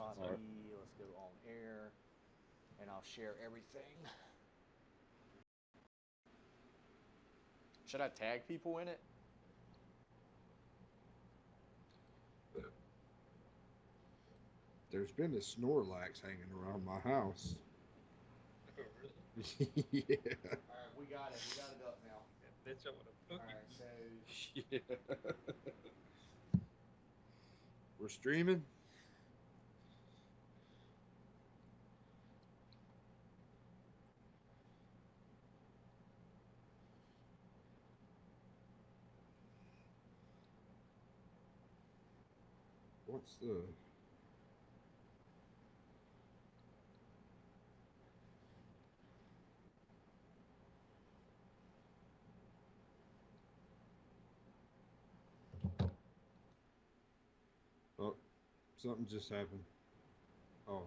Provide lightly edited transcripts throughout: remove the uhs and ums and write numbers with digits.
Copy. Right. Let's go on air, and I'll share everything. Should I tag people in it? There's been a Snorlax hanging around my house. Oh, really? Yeah. All right, we got it. We got it up now. That bitch, I would have All right, so Yeah. We're streaming. What's the... Oh, something just happened. Oh.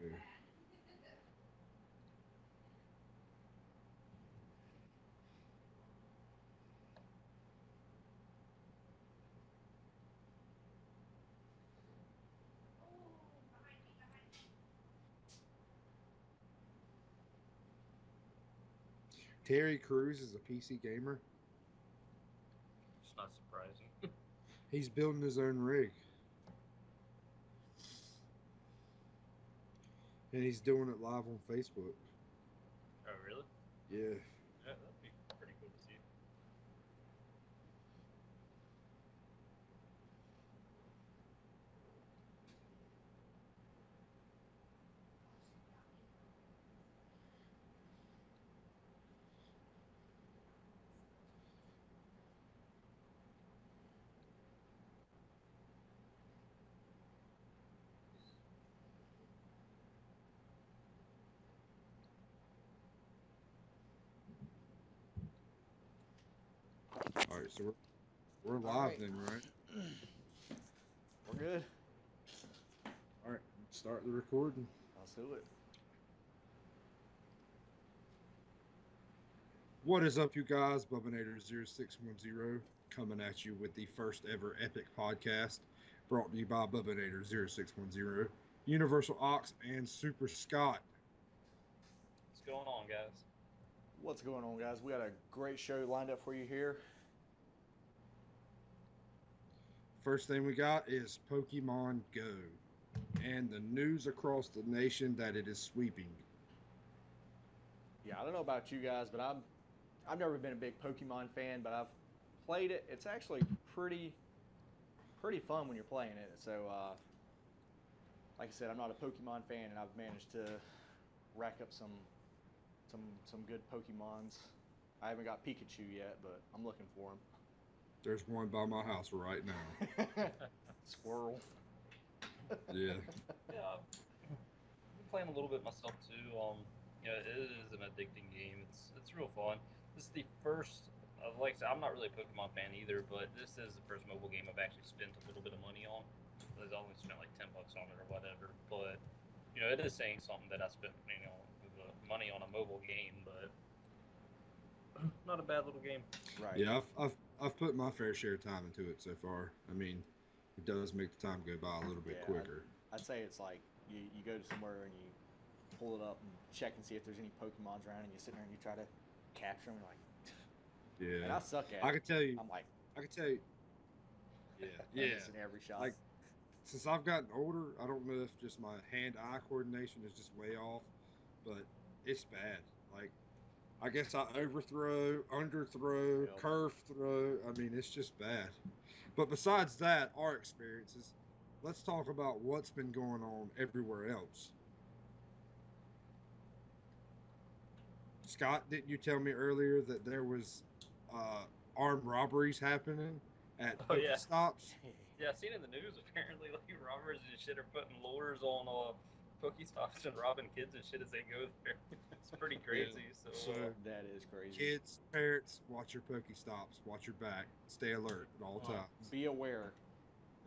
Okay. Terry Crews is a PC gamer. It's not surprising. He's building his own rig. And he's doing it live on Facebook. Oh, really? Yeah. Yeah, that'd be pretty cool to see. All right, so we're live right. then, right? we're good. All right, start the recording. Let's do it. What is up, you guys? Bubbanator0610 coming at you with the first ever epic podcast brought to you by Bubbanator0610, UniversalOx, and Super Scott. What's going on, guys? What's going on, guys? We got a great show lined up for you here. First thing we got is Pokemon Go and the news across the nation that it is sweeping. Yeah, I don't know about you guys, but I've never been a big Pokemon fan, but I've played it. It's actually pretty fun when you're playing it. So, like I said, I'm not a Pokemon fan, and I've managed to rack up some good Pokemons. I haven't got Pikachu yet, but I'm looking for him. There's one by my house right now. Squirrel. Yeah. Yeah, I've been playing a little bit myself too. It is an addicting game. It's real fun. This is the first. Like I said, I'm not really a Pokemon fan either, but this is the first mobile game I've actually spent a little bit of money on. I've only spent like $10 on it or whatever, but it is saying something that I spent money on a mobile game, but not a bad little game. Right. Yeah, I've put my fair share of time into it so far. I mean, it does make the time go by a little bit quicker. I'd say it's like you go to somewhere and you pull it up and check and see if there's any Pokemons around, and you sit there and you try to capture them. You're like, yeah, and I suck at it. I can tell you. I'm like, I can tell you. Yeah. missing every shot. Like, since I've gotten older, I don't know if just my hand-eye coordination is just way off, but it's bad. Like, I guess I overthrow, underthrow, Yep. curve throw. I mean, it's just bad. But besides that, our experiences, let's talk about what's been going on everywhere else. Scott, didn't you tell me earlier that there was armed robberies happening at Oh, yeah. Pokestops? Yeah, I've seen in the news apparently like robbers and shit are putting lures on Pokestops and robbing kids and shit as they go there. It's pretty crazy. So that is crazy. Kids, parents, watch your Pokestops, watch your back, stay alert at all times. Be aware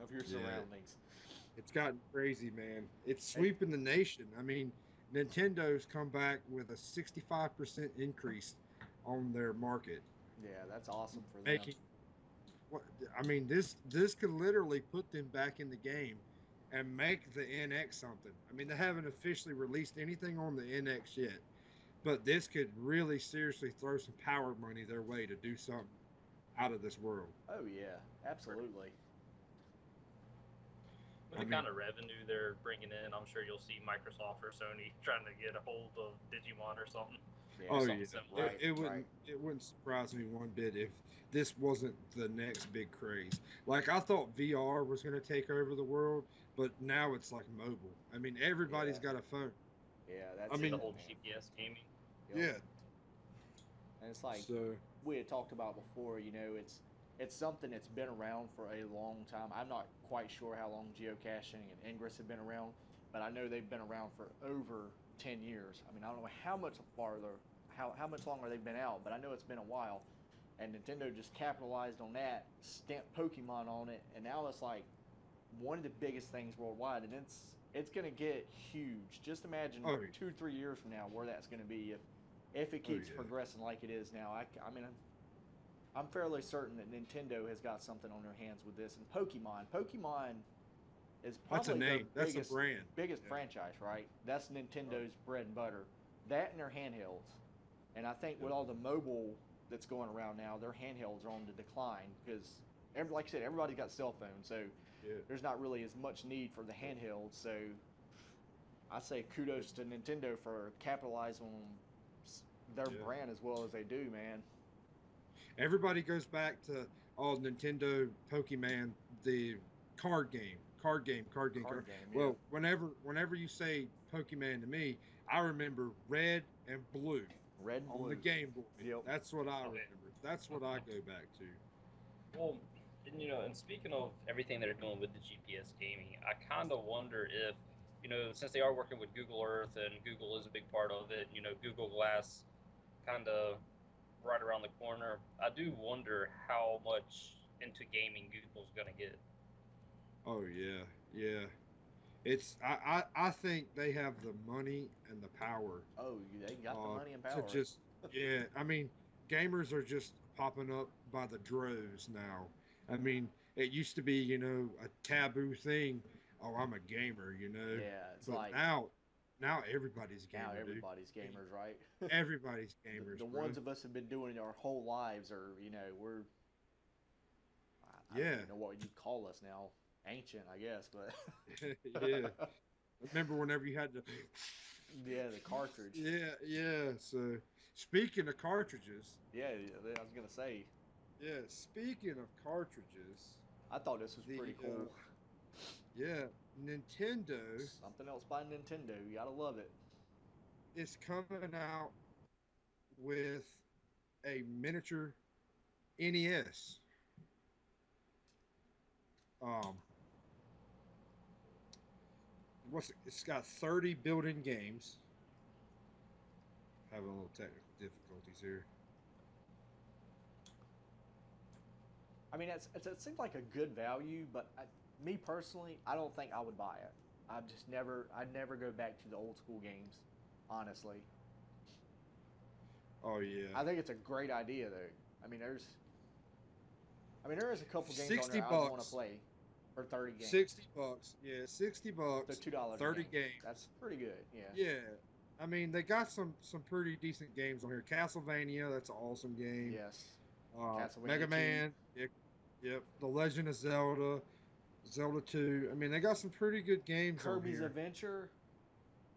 of your surroundings. It's gotten crazy, man. It's sweeping the nation. I mean, Nintendo's come back with a 65% increase on their market. Yeah, that's awesome for them. Making, I mean, this could literally put them back in the game and make the NX something. I mean, they haven't officially released anything on the NX yet, but this could really seriously throw some power money their way to do something out of this world. Oh yeah, absolutely. With I the mean, kind of revenue they're bringing in, I'm sure you'll see Microsoft or Sony trying to get a hold of Digimon or something. Yeah, oh Something yeah, similar. right, it right. wouldn't surprise me one bit if this wasn't the next big craze. Like I thought VR was going to take over the world, but now it's like mobile. I mean, everybody's Yeah, got a phone. yeah, I that's The mean, it, whole man. GPS gaming. Yep. yeah. And it's like So we had talked about before. It's something that's been around for a long time. I'm not quite sure how long geocaching and Ingress have been around, but I know they've been around for over 10 years. I mean, I don't know how much farther, how much longer they've been out, but I know it's been a while. And Nintendo just capitalized on that, stamped Pokemon on it, and now it's like one of the biggest things worldwide, and it's gonna get huge. Just imagine oh 2 3 years from now where that's gonna be if it oh keeps yeah, progressing like it is now. I mean, I'm fairly certain that Nintendo has got something on their hands with this. And Pokemon is that's a probably their name. That's a brand. biggest Yeah. franchise, right? That's Oh, Nintendo's bread and butter. That and their handhelds. And I think with yep. all the mobile that's going around now, their handhelds are on the decline because, like I said, everybody's got cell phones, so Yeah. there's not really as much need for the handhelds. So I say kudos to Nintendo for capitalizing on their Yeah. brand as well as they do, man. Everybody goes back to Nintendo Pokemon, the card game. Card game, yeah. Well, whenever you say Pokemon to me, I remember red and blue Red and on the blue. Game Boy. Yep. That's what I Oh, yeah. remember. That's what I go back to. Well, and speaking of everything they're doing with the GPS gaming, I kind of wonder if, since they are working with Google Earth and Google is a big part of it, Google Glass kind of right around the corner. I do wonder how much into gaming Google's gonna get. Oh yeah, yeah. I think they have the money and the power Oh, they got the money and to power. just yeah. I mean, gamers are just popping up by the droves now. I mean, it used to be a taboo thing. Oh, I'm a gamer, Yeah, it's but like now everybody's a now gamer, dude. everybody's I mean, gamers, right? everybody's gamers, The bro. ones of us have been doing it our whole lives are, we're I don't Yeah, even know what you'd call us now. Ancient, I guess, yeah. but Remember whenever you had to yeah, the cartridge. yeah, yeah. So speaking of cartridges, Yeah, I was gonna say. yeah, speaking of cartridges, I thought this was the pretty cool. yeah, Nintendo Something else by Nintendo. You gotta love it. is coming out with a miniature NES. Um, it's got 30 built-in games. Having a little technical difficulties here. I mean, it seems like a good value, but me personally, I don't think I would buy it. I'd never go back to the old school games, honestly. Oh yeah, I think it's a great idea, though. I mean, there is a couple games on 60 there I would want to bucks. play for 30 games. $60. Yeah, 60 So bucks, $2 a 30 game. games. That's pretty good. Yeah. Yeah. I mean, they got some pretty decent games on here. Castlevania, that's an awesome game. Yes. Mega Castlevania 2. Man, yep. The Legend of Zelda, Zelda 2. I mean, they got some pretty good games on Kirby's here. Adventure.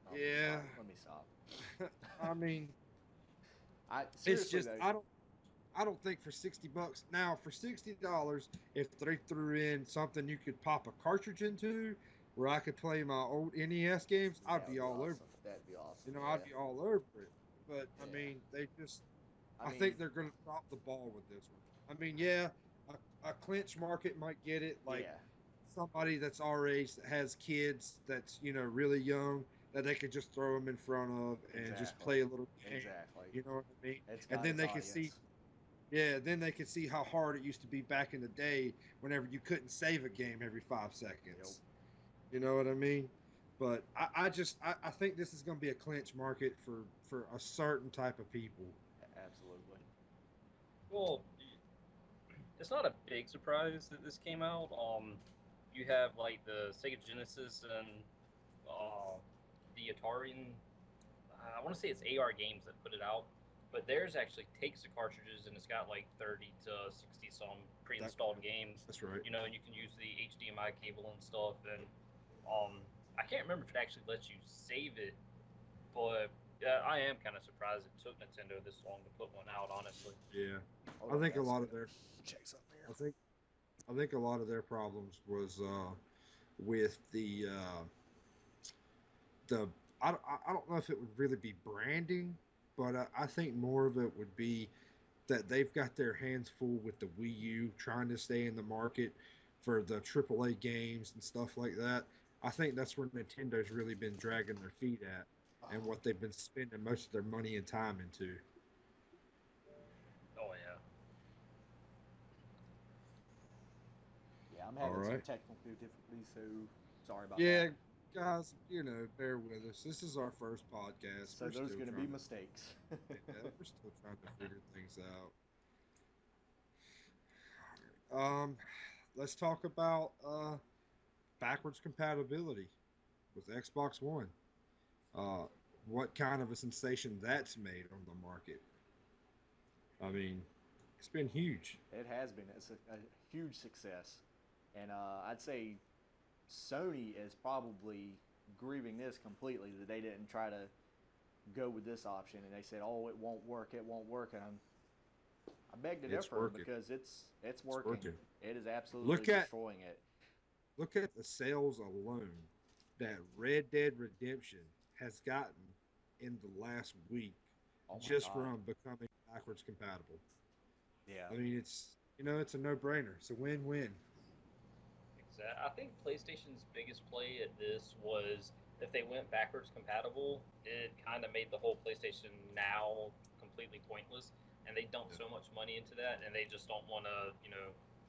Oh, Yeah. Let me stop. I mean, it's Seriously just though. I don't think for 60 bucks. Now, for $60, if they threw in something you could pop a cartridge into where I could play my old NES games, I'd That would be all over awesome. it. That'd be awesome. I'd be all over it. But I Yeah. mean, I I mean, think they're going to drop the ball with this one. I mean, yeah, a clinch market might get it, like yeah. somebody that's our age that has kids that's really young that they could just throw them in front of and just Exactly. play a little game. Exactly. You know what I mean? It's And got then its they can audience. see, yeah, then they can see how hard it used to be back in the day whenever you couldn't save a game every 5 seconds. Yep. You know what I mean? But I think this is going to be a clinch market for a certain type of people. Absolutely. Well, it's not a big surprise that this came out. you have like the Sega Genesis and uh, the Atari. And, I want to say it's AR Games that put it out, but theirs actually takes the cartridges and it's got like 30 to 60 some pre-installed games. That's right. You know, and you can use the HDMI cable and stuff. And I can't remember if it actually lets you save it, but I am kind of surprised it took Nintendo this long to put one out. Honestly. Yeah, Hold I on, think a guys. lot of their Check something here. I think a lot of their problems was with the I don't know if it would really be branding, but I think more of it would be that they've got their hands full with the Wii U, trying to stay in the market for the AAA games and stuff like that. I think that's where Nintendo's really been dragging their feet at, and what they've been spending most of their money and time into. Oh yeah. Yeah, I'm All having some right. technical difficulties, so sorry about Yeah, that. guys, bear with us. This is our first podcast. So We're there's still going to be trying to, mistakes. yeah, we're still trying to figure things out. Let's talk about backwards compatibility with Xbox One. Uh, what kind of a sensation that's made on the market? I mean, it's been huge. It has been. It's a huge success. And I'd say Sony is probably grieving this completely that they didn't try to go with this option. And they said, oh, it won't work. It won't work. And I beg to It's differ working. because it's It's working. working. It is absolutely Look at destroying it. look at the sales alone that Red Dead Redemption has gotten in the last week Oh my just God. from becoming backwards compatible. Yeah. I mean, it's a no-brainer. It's a win-win. Exactly. I think PlayStation's biggest play at this was if they went backwards compatible, it kind of made the whole PlayStation Now completely pointless, and they dumped Yeah. so much money into that, and they just don't want to,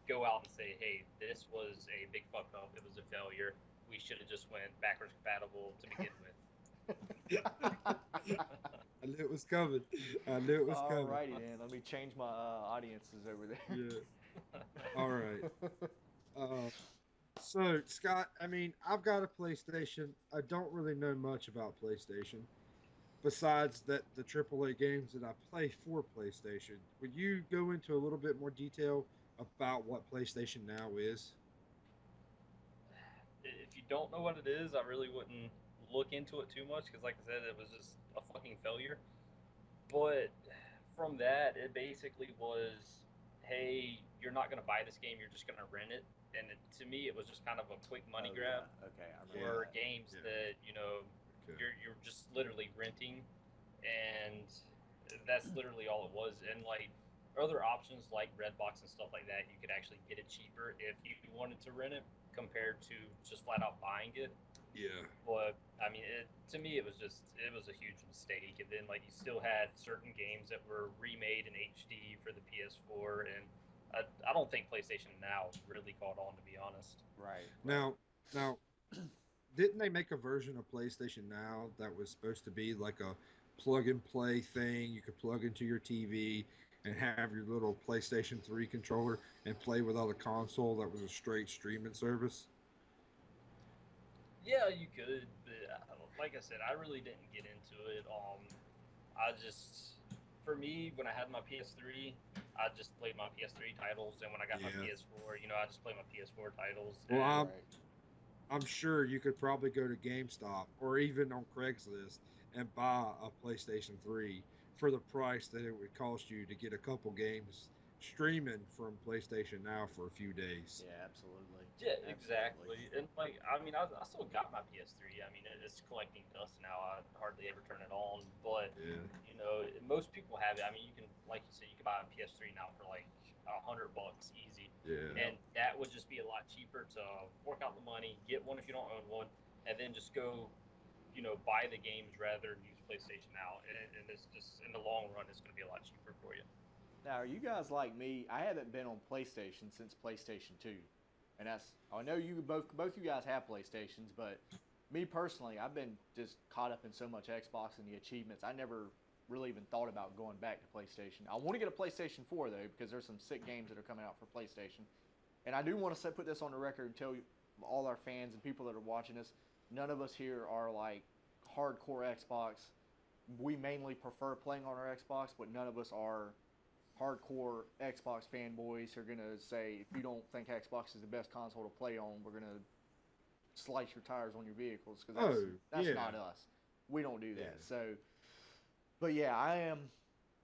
go out and say, "Hey, this was a big fuck up. It was a failure. We should have just went backwards compatible to begin with." I knew it was coming. I knew it was All coming. righty then. Let me change my audiences over there. Yeah. All right. Uh, so, Scott, I mean, I've got a PlayStation. I don't really know much about PlayStation besides that the AAA games that I play for PlayStation. Would you go into a little bit more detail about what PlayStation Now is? If you don't know what it is, I really wouldn't look into it too much because, like I said, it was just a fucking failure. But from that, it basically was, hey, you're not going to buy this game, you're just going to rent it. And to me, it was just kind of a quick money Oh grab yeah. Okay, I remember Yeah. for that. games Yeah. that Okay. you're just literally renting, and that's literally all it was. And like other options like Redbox and stuff like that, you could actually get it cheaper if you wanted to rent it compared to just flat out buying it. Yeah. But I mean, to me, it was a huge mistake. And then like you still had certain games that were remade in HD for the PS4, and I don't think PlayStation Now really caught on, to be honest. Right. Now, now, didn't they make a version of PlayStation Now that was supposed to be like a plug and play thing? You could plug into your TV and have your little PlayStation 3 controller and play without a console that was a straight streaming service? Yeah, you could, but like I said, I really didn't get into it. I just, for me, when I had my PS3, I just played my PS3 titles, and when I got my Yeah. PS4, I just played my PS4 titles. Well, And Right. I'm sure you could probably go to GameStop or even on Craigslist and buy a PlayStation 3 for the price that it would cost you to get a couple games streaming from PlayStation Now for a few days. Yeah, absolutely. yeah, Absolutely. exactly. And like, I mean, I still got my PS3. I mean, it's collecting dust now. I hardly ever turn it on, but Yeah. most people have it. I mean, you can, like you said, you can buy a PS3 now for like $100 easy, Yeah. Yep. and that would just be a lot cheaper to fork out the money, get one if you don't own one, and then just go, buy the games rather than use PlayStation now. And it's just in the long run, it's going to be a lot cheaper for you. Now, are you guys like me? I haven't been on PlayStation since PlayStation 2. And I know you both you guys have PlayStations, but me personally, I've been just caught up in so much Xbox and the achievements. I never really even thought about going back to PlayStation. I want to get a PlayStation 4 though because there's some sick games that are coming out for PlayStation. And I do want to put this on the record and tell all our fans and people that are watching us, none of us here are like hardcore Xbox. We mainly prefer playing on our Xbox, but none of us are hardcore Xbox fanboys who are gonna say if you don't think Xbox is the best console to play on, we're gonna slice your tires on your vehicles because that's yeah. not us. We don't do that. Yeah. So, but yeah, I am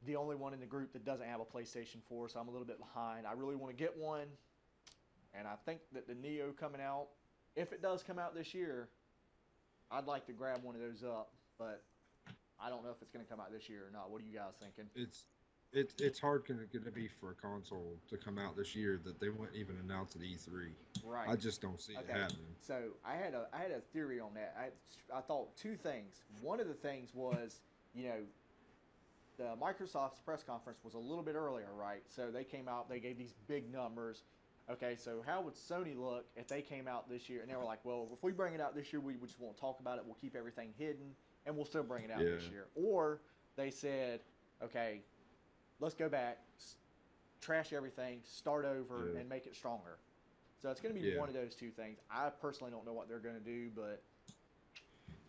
the only one in the group that doesn't have a PlayStation 4, so I'm a little bit behind. I really want to get one, and I think that the Neo coming out, if it does come out this year, I'd like to grab one of those up, but I don't know if it's going to come out this year or not. What are you guys thinking? It's hard going to be for a console to come out this year that they wouldn't even announce at E3. Right. I just don't see it happening. So I had a theory on that. I thought two things. One of the things was, the Microsoft's press conference was a little bit earlier, right? So they came out, they gave these big numbers. Okay, so how would Sony look if they came out this year? And they were like, well, if we bring it out this year, we just won't talk about it. We'll keep everything hidden, and we'll still bring it out this year. Or they said, okay, let's go back, trash everything, start over, and make it stronger. So it's going to be one of those two things. I personally don't know what they're going to do, but...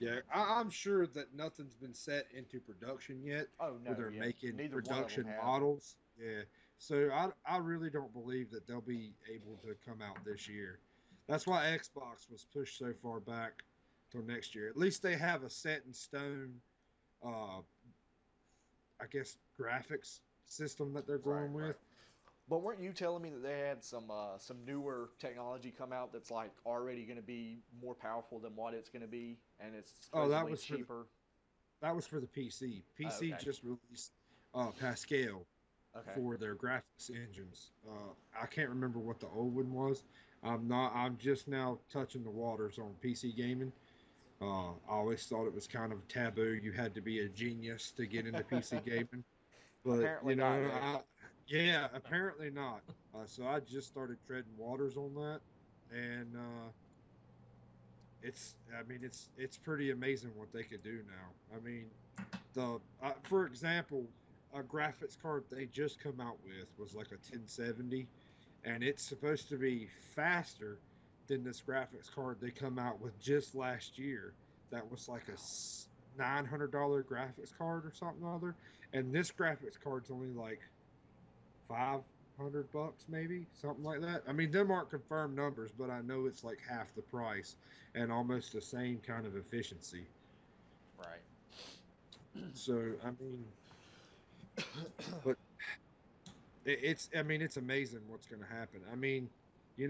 Yeah, I'm sure that nothing's been set into production yet. Oh, no. Where they're making Neither production models. Yeah. So I really don't believe that they'll be able to come out this year. That's why Xbox was pushed so far back till next year. At least they have a set in stone, I guess, graphics system that they're going with. Right. But weren't you telling me that they had some newer technology come out that's like already going to be more powerful than what it's going to be, and it's supposedly cheaper? That was for the PC. PC just released Pascal for their graphics engines. I can't remember what the old one was. I'm just now touching the waters on PC gaming. I always thought it was kind of taboo. You had to be a genius to get into PC gaming. But apparently not. Apparently not. So I just started treading waters on that, and it's pretty amazing what they could do now. I mean, for example, a graphics card they just come out with was like a 1070, and it's supposed to be faster than this graphics card they come out with just last year. That was like a $900 graphics card or something other, and this graphics card's only like $500 maybe, something like that. I mean, them aren't confirmed numbers, but I know it's like half the price and almost the same kind of efficiency. Right. So I mean, but it's amazing what's going to happen. I mean,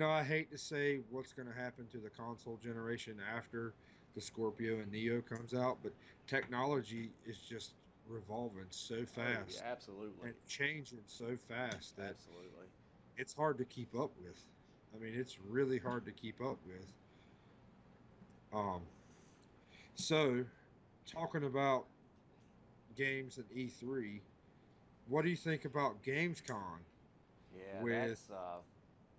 I hate to say what's going to happen to the console generation after the Scorpio and Neo comes out, but technology is just revolving so fast. Yeah, absolutely. And changing so fast that absolutely it's hard to keep up with. I mean, it's really hard to keep up with. So talking about games at E3, what do you think about Gamescom? Yeah, with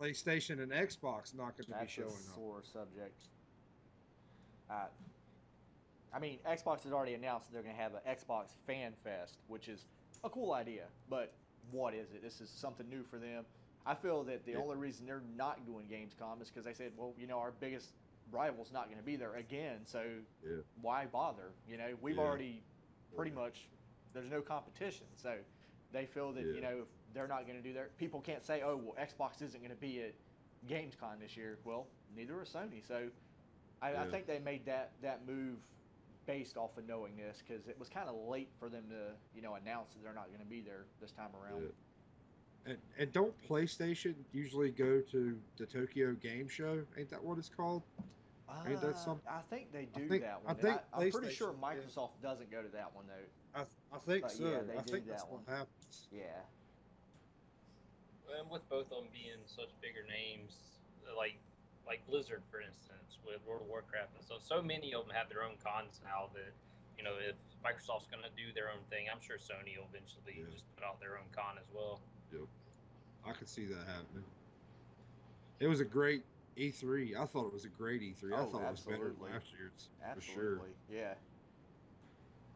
PlayStation and Xbox not going to be showing up. That's a sore subject. I mean, Xbox has already announced that they're going to have an Xbox Fan Fest, which is a cool idea, but what is it? This is something new for them. I feel that the only reason they're not doing Gamescom is because they said, well, our biggest rival's not going to be there again, so why bother? We've already pretty much, there's no competition, so they feel that, if they're not going to do that, people can't say, oh, well, Xbox isn't going to be at Gamescom this year. Well, neither is Sony, so I think they made that move based off of knowing this, because it was kind of late for them to announce that they're not going to be there this time around. And don't PlayStation usually go to the Tokyo Game Show? Ain't that what it's called? Ain't that something? I think they do that one. I'm pretty sure Microsoft doesn't go to that one though. I think so. Yeah, I think that's what happens. Yeah. And with both of them being such bigger names, like Blizzard, for instance, with World of Warcraft and stuff, so many of them have their own cons now that, if Microsoft's going to do their own thing, I'm sure Sony will eventually just put out their own con as well. Yep. I could see that happening. It was a great E3. I thought it was a great E3. I thought it was better than last year's. Absolutely. For sure. Yeah.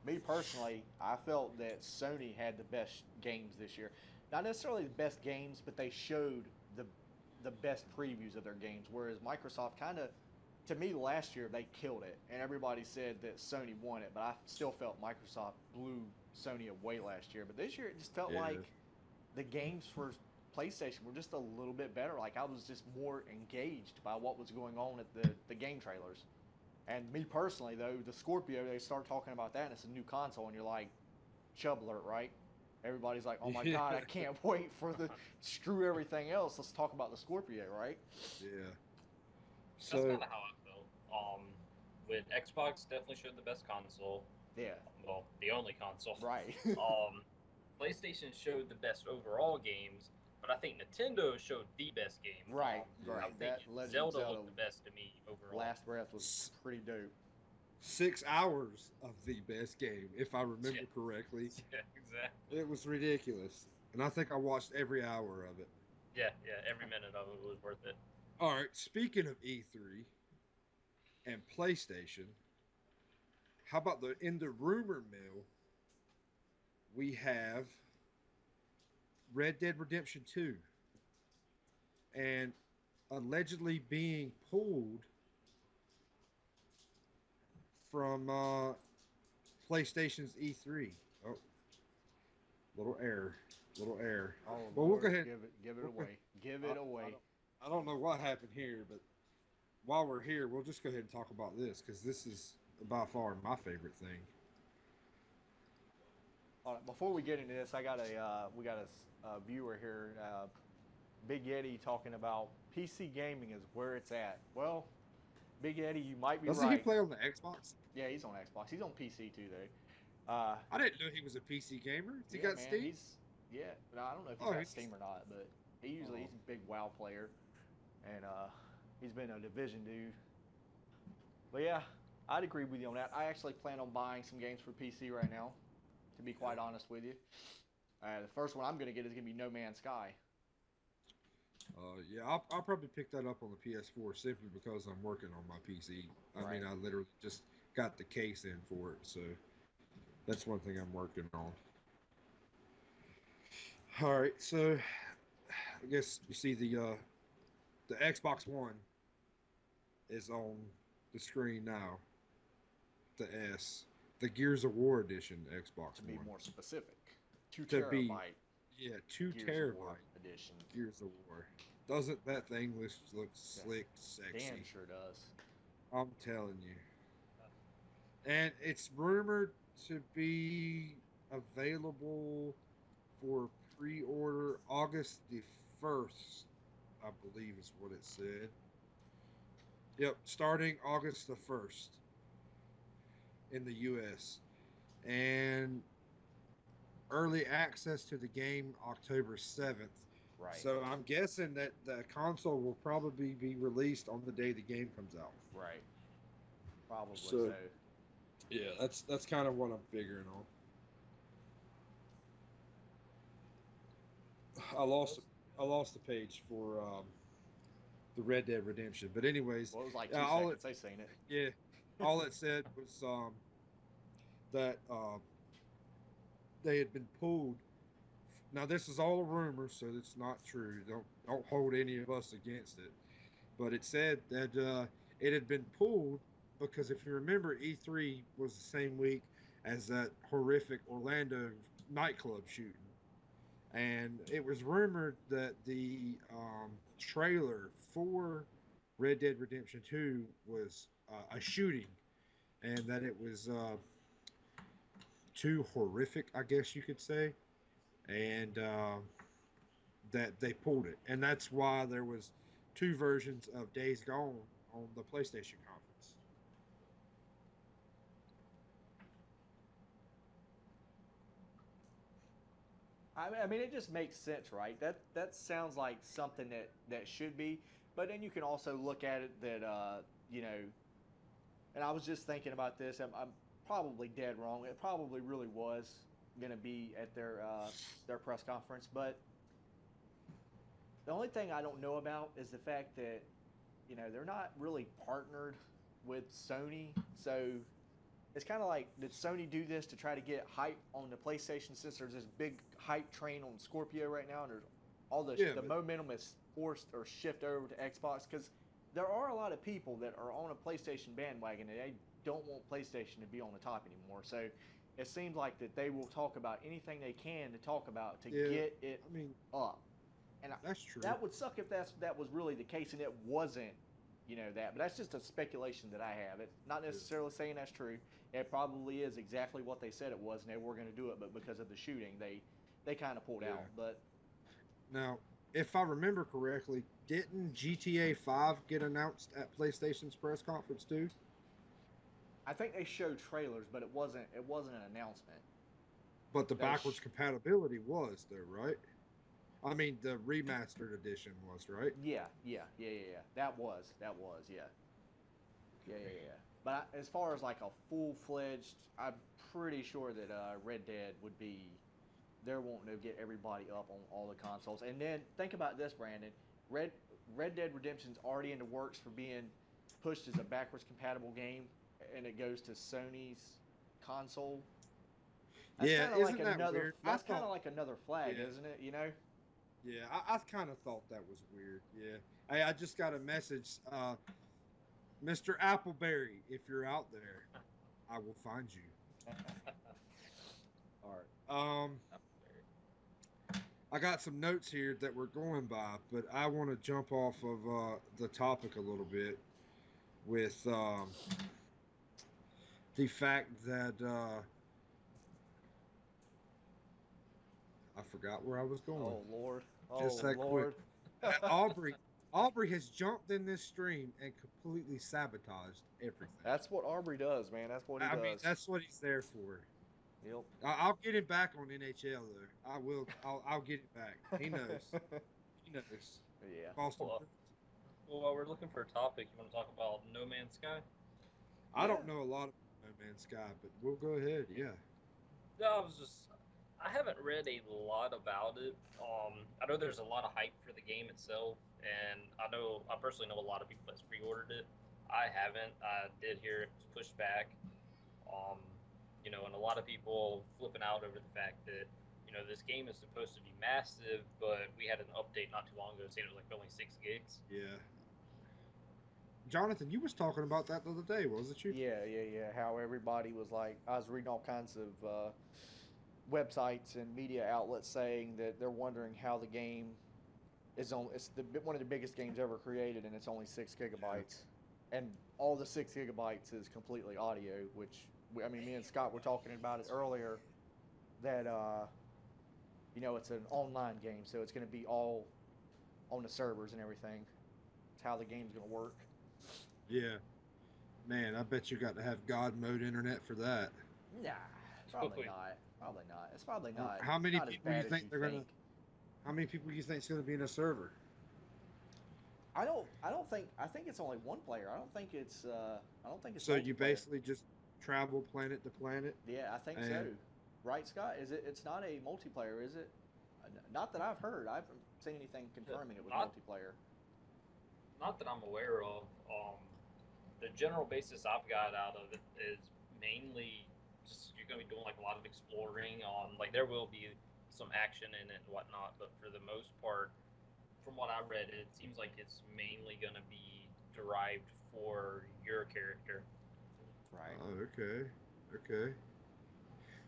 Me personally, I felt that Sony had the best games this year. Not necessarily the best games, but they showed the best previews of their games, whereas Microsoft kind of to me, last year they killed it, and everybody said that Sony won it, but I still felt Microsoft blew Sony away last year. But this year, it just felt like the games for PlayStation were just a little bit better. Like I was just more engaged by what was going on at the game trailers. And me personally, though, the Scorpio, they start talking about that, and it's a new console, and you're like, Chubb alert, right? Everybody's like, oh my God, I can't wait for the screw everything else. Let's talk about the Scorpio, right? Yeah. So that's kind of how I felt. With Xbox, definitely showed the best console. Yeah. Well, the only console. Right. PlayStation showed the best overall games, but I think Nintendo showed the best game. Right. I think Zelda looked the best to me overall. Last Breath was pretty dope. 6 hours of the best game, if I remember correctly. Yeah, exactly. It was ridiculous. And I think I watched every hour of it. Yeah, every minute of it was worth it. All right, speaking of E3 and PlayStation, how about in the rumor mill, we have Red Dead Redemption 2 and allegedly being pulled from PlayStation's E3. Oh, little error. Oh, well, we'll go ahead. Give it away. Give it away. I don't know what happened here, but while we're here, we'll just go ahead and talk about this because this is by far my favorite thing. All right, before we get into this, we got a viewer here, Big Eddie, talking about PC gaming is where it's at. Well, Big Eddie, you might be right. Doesn't he play on the Xbox? Yeah, he's on Xbox. He's on PC too, though. I didn't know he was a PC gamer. Has he got Steam? But I don't know if he's got Steam or not, but he's a big WoW player, and he's been a Division dude. But yeah, I'd agree with you on that. I actually plan on buying some games for PC right now, to be quite honest with you. The first one I'm going to get is going to be No Man's Sky. Yeah, I'll probably pick that up on the PS4 simply because I'm working on my PC. I mean, I literally just got the case in for it, so that's one thing I'm working on. All right, so I guess you see the Xbox One is on the screen now. The S, the Gears of War edition Xbox One. To be more specific, 2 terabyte. Yeah, 2 terabyte edition. Gears of War. Doesn't that thing look slick, sexy? Damn sure does. I'm telling you. And it's rumored to be available for pre-order August the 1st, I believe is what it said. Yep, starting August the 1st in the US. And early access to the game October 7th. Right. So I'm guessing that the console will probably be released on the day the game comes out. Right. Probably so. Yeah, that's kind of what I'm figuring on. I lost the page for the Red Dead Redemption, but anyways, well, it was like 2 seconds. They seen it. Yeah, all it said was that they had been pulled. Now this is all a rumor, so it's not true. Don't hold any of us against it. But it said that it had been pulled because if you remember, E3 was the same week as that horrific Orlando nightclub shooting. And it was rumored that the trailer for Red Dead Redemption 2 was a shooting, and that it was too horrific, I guess you could say, and that they pulled it. And that's why there was 2 versions of Days Gone on the PlayStation conference. I mean, it just makes sense, right? That sounds like something that should be. But then you can also look at it that, and I was just thinking about this. I'm probably dead wrong. It probably really was going to be at their press conference. But the only thing I don't know about is the fact that, they're not really partnered with Sony. So it's kind of like, did Sony do this to try to get hype on the PlayStation since there's this big hype train on Scorpio right now? And there's all the momentum is forced or shift over to Xbox because there are a lot of people that are on a PlayStation bandwagon and they don't want PlayStation to be on the top anymore. So it seems like that they will talk about anything they can to talk about to get it up. And that's true. That would suck if that was really the case and it wasn't, that. But that's just a speculation that I have. It's not necessarily saying that's true. It probably is exactly what they said it was, and they were going to do it, but because of the shooting, they kind of pulled out. But now, if I remember correctly, didn't GTA 5 get announced at PlayStation's press conference too? I think they showed trailers, but it wasn't an announcement. But the backwards compatibility was there, right? I mean, the remastered edition was, right? Yeah. That was, yeah. But as far as like a full-fledged, I'm pretty sure that Red Dead would be, they're wanting to get everybody up on all the consoles. And then think about this, Brandon. Red Dead Redemption's already in the works for being pushed as a backwards compatible game, and it goes to Sony's console. That's isn't like that weird? That's kind of like another flag, isn't it? Yeah, I kind of thought that was weird. Yeah, I just got a message, Mr. Appleberry, if you're out there, I will find you. All right. I got some notes here that we're going by, but I want to jump off of the topic a little bit with the fact that I forgot where I was going. Oh Lord! Just that Lord! Quick. Aubrey has jumped in this stream and completely sabotaged everything. That's what Aubrey does, man. That's what he does. I mean, that's what he's there for. Yep. I'll get him back on NHL though. I will. I'll get it back. He knows. He knows. Yeah. Boston. Well, while we're looking for a topic, you want to talk about No Man's Sky? I don't know a lot about No Man's Sky, but we'll go ahead. Yeah. No, I haven't read a lot about it. I know there's a lot of hype for the game itself, and I personally know a lot of people that's pre-ordered it. I haven't. I did hear it was pushed back. And a lot of people flipping out over the fact that, this game is supposed to be massive, but we had an update not too long ago saying it was like only 6 gigs. Yeah. Jonathan, you was talking about that the other day, wasn't you? Yeah. How everybody was like, I was reading all kinds of websites and media outlets saying that they're wondering how the game is one of the biggest games ever created, and it's only 6 gigabytes, and all the 6 gigabytes is completely audio, which me and Scott were talking about it earlier, that it's an online game, so it's going to be all on the servers and everything. It's how the game's going to work. Yeah. Man, I bet you got to have God mode internet for that. Nah, probably not. It's probably not. How many not people do you think they're going to? How many people do you think is going to be in a server? I think it's only one player. I don't think it's. So you basically just travel planet to planet. Yeah, I think so. Right, Scott? It's not a multiplayer, is it? Not that I've heard. I haven't seen anything confirming it was multiplayer. Not that I'm aware of. The general basis I've got out of it is mainly just you're going to be doing like a lot of exploring. Like there will be some action in it and whatnot, but for the most part, from what I read, it seems like it's mainly going to be derived for your character. Right. Oh, okay.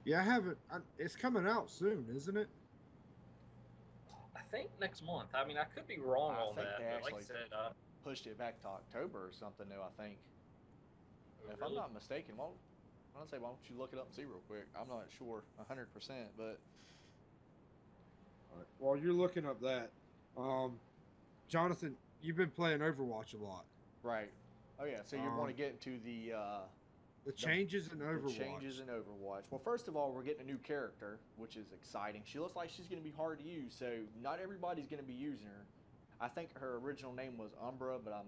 Yeah, I haven't. It's coming out soon, isn't it? I think next month. I mean, I could be wrong on that, but like I said, pushed it back to October or something new, I think. If I'm not mistaken, why don't you look it up and see real quick? I'm not sure 100%, but. All right. While you're looking up that, Jonathan, you've been playing Overwatch a lot. Right. Oh yeah. So you want to get into the changes in Overwatch. The changes in Overwatch. Well, first of all, we're getting a new character, which is exciting. She looks like she's going to be hard to use, so not everybody's going to be using her. I think her original name was Umbra, but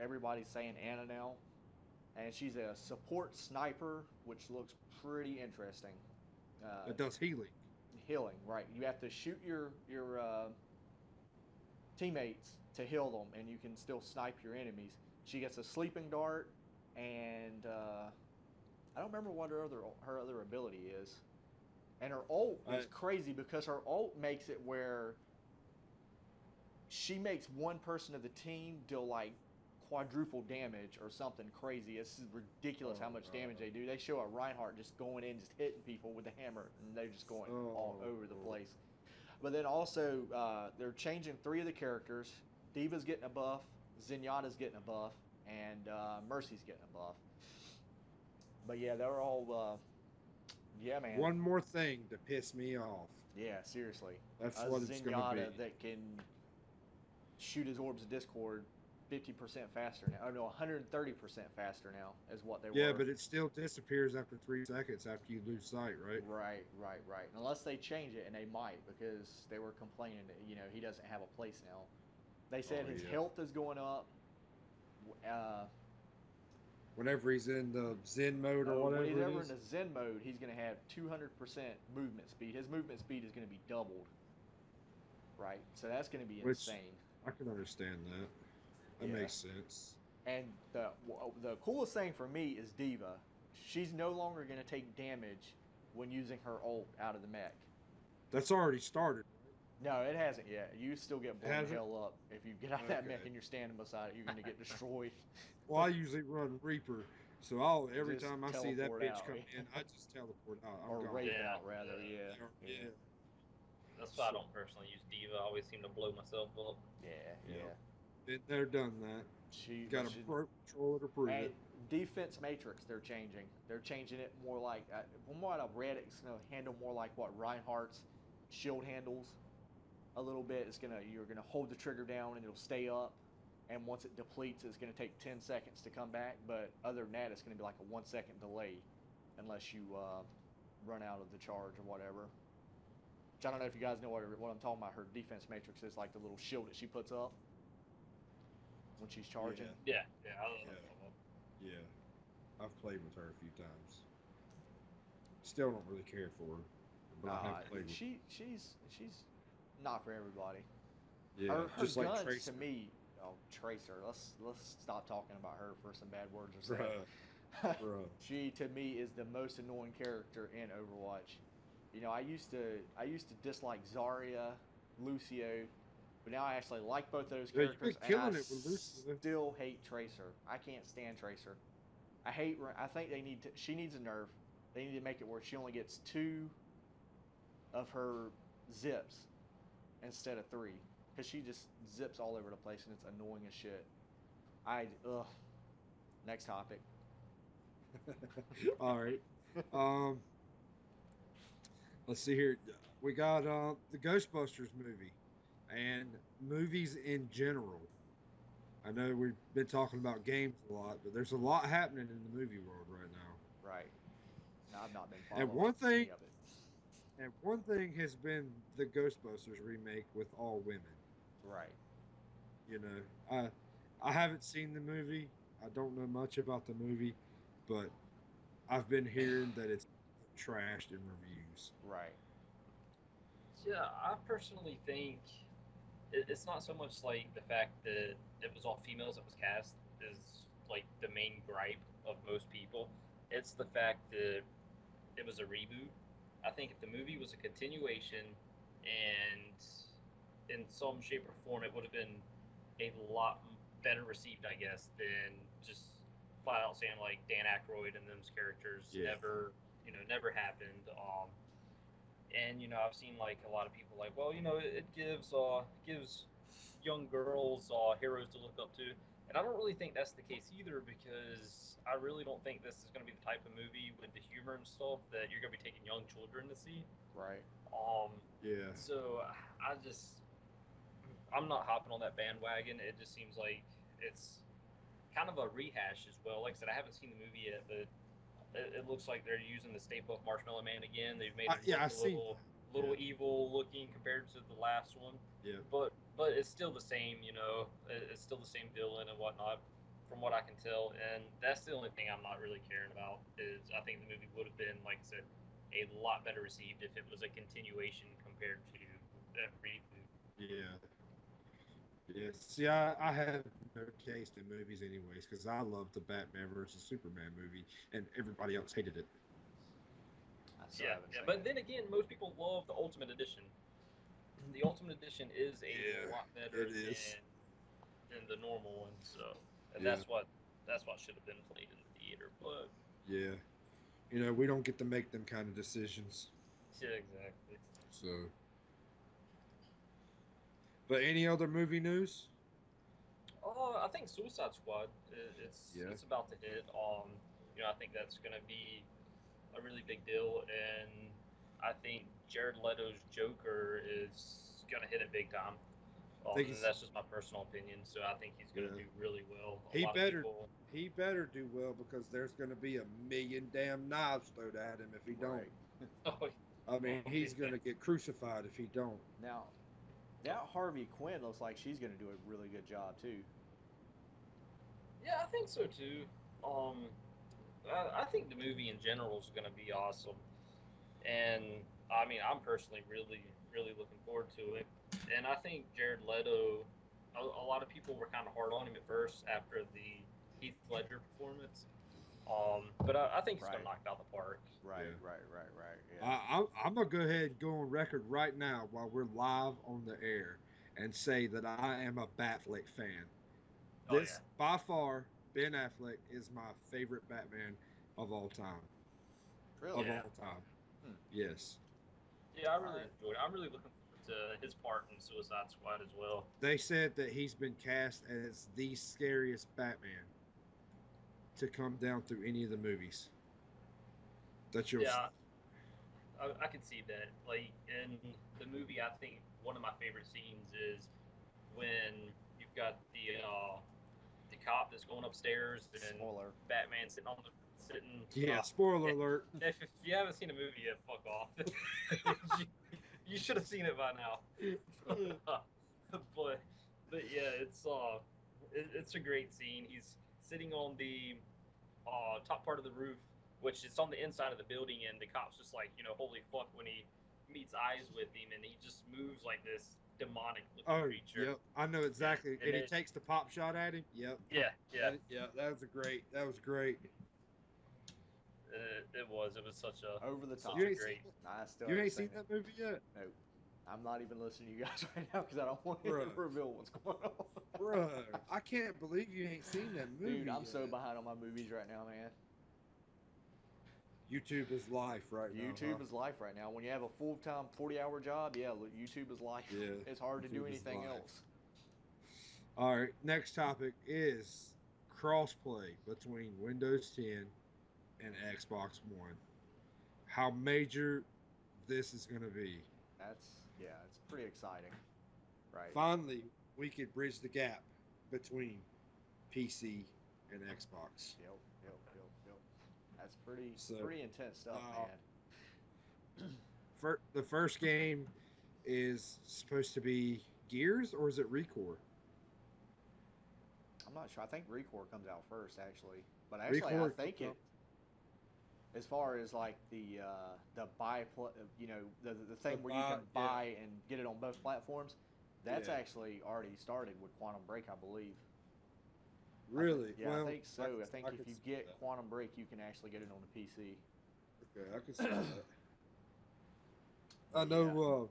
everybody's saying Anna now. And she's a support sniper, which looks pretty interesting. It does healing. Healing, right. You have to shoot your teammates to heal them, and you can still snipe your enemies. She gets a sleeping dart, and I don't remember what her other ability is. And her ult is crazy because her ult makes it where she makes one person of the team deal like quadruple damage or something crazy. It's ridiculous how much damage they do. They show a Reinhardt just going in, just hitting people with the hammer, and they're just going all over the place. But then also, they're changing 3 of the characters. Diva's getting a buff, Zenyatta's getting a buff, and Mercy's getting a buff. But yeah, they're all, yeah, man. One more thing to piss me off. Yeah, seriously. That's what it's going to be. Zenyatta that can shoot his orbs of discord 50% faster now. Oh no, 130% faster now is what they were. Yeah, but it still disappears after 3 seconds after you lose sight, right? Right. Unless they change it, and they might, because they were complaining that, you know, he doesn't have a place now. They said his health is going up. Whenever he's in the Zen mode or whatever. When he's ever in the Zen mode, he's going to have 200% movement speed. His movement speed is going to be doubled. Right? So that's going to be insane. I can understand that. That makes sense. And the coolest thing for me is Diva. She's no longer going to take damage when using her ult out of the mech. That's already started. No, it hasn't yet. You still get blown the hell up. If you get out of that mech and you're standing beside it, you're going to get destroyed. Well, I usually run Reaper, so every Just time I see that bitch out. come in, I just teleport out. Or Wraith out, rather, yeah. That's why I don't personally use Diva. I always seem to blow myself up. Yeah. They're done that. You got to control it or prove it. Defense matrix, they're changing. They're changing it more like, from what I've read, it's going to handle more like what Reinhardt's shield handles a little bit. You're gonna hold the trigger down and it'll stay up, and once it depletes, it's gonna take 10 seconds to come back. But other than that, it's gonna be like a 1 second delay, unless you run out of the charge or whatever. Which I don't know if you guys know what I'm talking about. Her defense matrix is like the little shield that she puts up when she's charging. Yeah. I love that. Yeah, I've played with her a few times. Still don't really care for her, but I have played with her. She's not for everybody. Yeah, her just guns like Tracer. to me. Oh, Tracer. Let's stop talking about her for some bad words or something. She to me is the most annoying character in Overwatch. You know, I used to dislike Zarya, Lucio, but now I actually like both those characters. You've been killing it with Lucio. Still hate Tracer. I can't stand Tracer. I think she needs a nerf. They need to make it where she only gets 2 of her zips instead of 3, because she just zips all over the place and it's annoying as shit. Next topic. All right. Let's see here. We got the Ghostbusters movie and movies in general. I know we've been talking about games a lot, but there's a lot happening in the movie world right now. Right. No, I've not been following any of it. And one thing has been the Ghostbusters remake with all women. Right. You know, I haven't seen the movie. I don't know much about the movie, but I've been hearing that it's trashed in reviews. Right. Yeah, I personally think it's not so much like the fact that it was all females that was cast is like the main gripe of most people. It's the fact that it was a reboot. I think if the movie was a continuation and in some shape or form, it would have been a lot better received, I guess, than just flat out saying like Dan Aykroyd and them's characters never happened. And I've seen like a lot of people like, well, it gives young girls heroes to look up to, and I don't really think that's the case either, because I really don't think this is going to be the type of movie with the humor and stuff that you're going to be taking young children to see. Right. Yeah. So I'm not hopping on that bandwagon. It just seems like it's kind of a rehash as well. Like I said, I haven't seen the movie yet, but it looks like they're using the Stay Puft Marshmallow Man again. They've made him a little evil looking compared to the last one. Yeah. But it's still the same, it's still the same villain and whatnot, from what I can tell. And that's the only thing I'm not really caring about. Is I think the movie would have been, like I said, a lot better received if it was a continuation compared to that reboot. Yeah. Yeah. See, I have no taste in movies anyways, because I love the Batman versus Superman movie, and everybody else hated it. Yeah. But then again, most people love the Ultimate Edition. The Ultimate Edition is a lot better than the normal one. So and Yeah. that's what should have been played in the theater. But Yeah. You know, we don't get to make them kind of decisions. yeah, exactly. So, but any other movie news? Oh, I think Suicide Squad Yeah. it's about to hit. I think that's gonna be a really big deal, and I think Jared Leto's Joker is gonna hit it big time. I think And he's that's just my personal opinion. So I think he's gonna yeah. do really well. A He lot of better people, he better do well because there's going to be a million damn knives thrown at him if he don't. Right. oh, I mean, oh, he's going yeah. to get crucified if he don't. Now, that Harvey Quinn looks like she's going to do a really good job too. Yeah, I think so too. Um, I think the movie in general is gonna be awesome, and I mean, I'm personally really looking forward to it. And I think Jared Leto, a lot of people were kind of hard on him at first after the Heath Ledger performance. But I think he's gonna Right. knock it out the park. Right. Yeah. Right. Yeah. I'm going to go ahead and go on record right now while we're live on the air and say that I am a Batfleck fan. Oh yeah. This, by far, Ben Affleck is my favorite Batman of all time. Really? Of Yeah. all time. Hmm. Yes. Yeah, I really Alright. enjoyed it. I'm really looking forward to his part in Suicide Squad as well. They said that he's been cast as the scariest Batman to come down through any of the movies that you'll Yeah, I can see that. Like in the movie, I think one of my favorite scenes is when you've got the cop that's going upstairs and Spoiler. Batman sitting. Yeah, spoiler Yeah, alert. if you haven't seen the movie yet, fuck off. you, you should have seen it by now. but yeah, it's a great scene. He's sitting on the top part of the roof, which is on the inside of the building, and the cop's just like, holy fuck, when he meets eyes with him, and he just moves like this demonic looking Oh, creature. yep. I know exactly. And And he it- takes the pop shot at him. Yep. Yeah, yeah, That was That was great. it was. It was such a Over the top. such You a ain't great. I still You haven't ain't seen it. that movie yet, Nope. I'm not even listening to you guys right now because I don't want to Bruh. reveal what's going on. bro. I can't believe you ain't seen that movie. Dude, I'm so yet. behind on my movies right now, man. YouTube is life right now. YouTube is life right now. When you have a full-time 40-hour job, yeah, look, YouTube is life. Yeah, It's hard to do YouTube is anything life. else. All right, next topic is crossplay between Windows 10 and Xbox One. How major this is going to be. It's pretty exciting. Right. Finally, we could bridge the gap between PC and Xbox. Yep. That's pretty So, pretty intense stuff, man. The first game is supposed to be Gears, or is it Recore? I'm not sure. I think Recore comes out first, actually. But actually, I Recore think comes it. As far as like the buy, the thing where you can buy and get it on both platforms, that's Yeah. actually already started with Quantum Break, I believe. Really? I think so. I think I if could you see get that. Quantum Break, you can actually get it on the PC. Okay, I can see that. I know.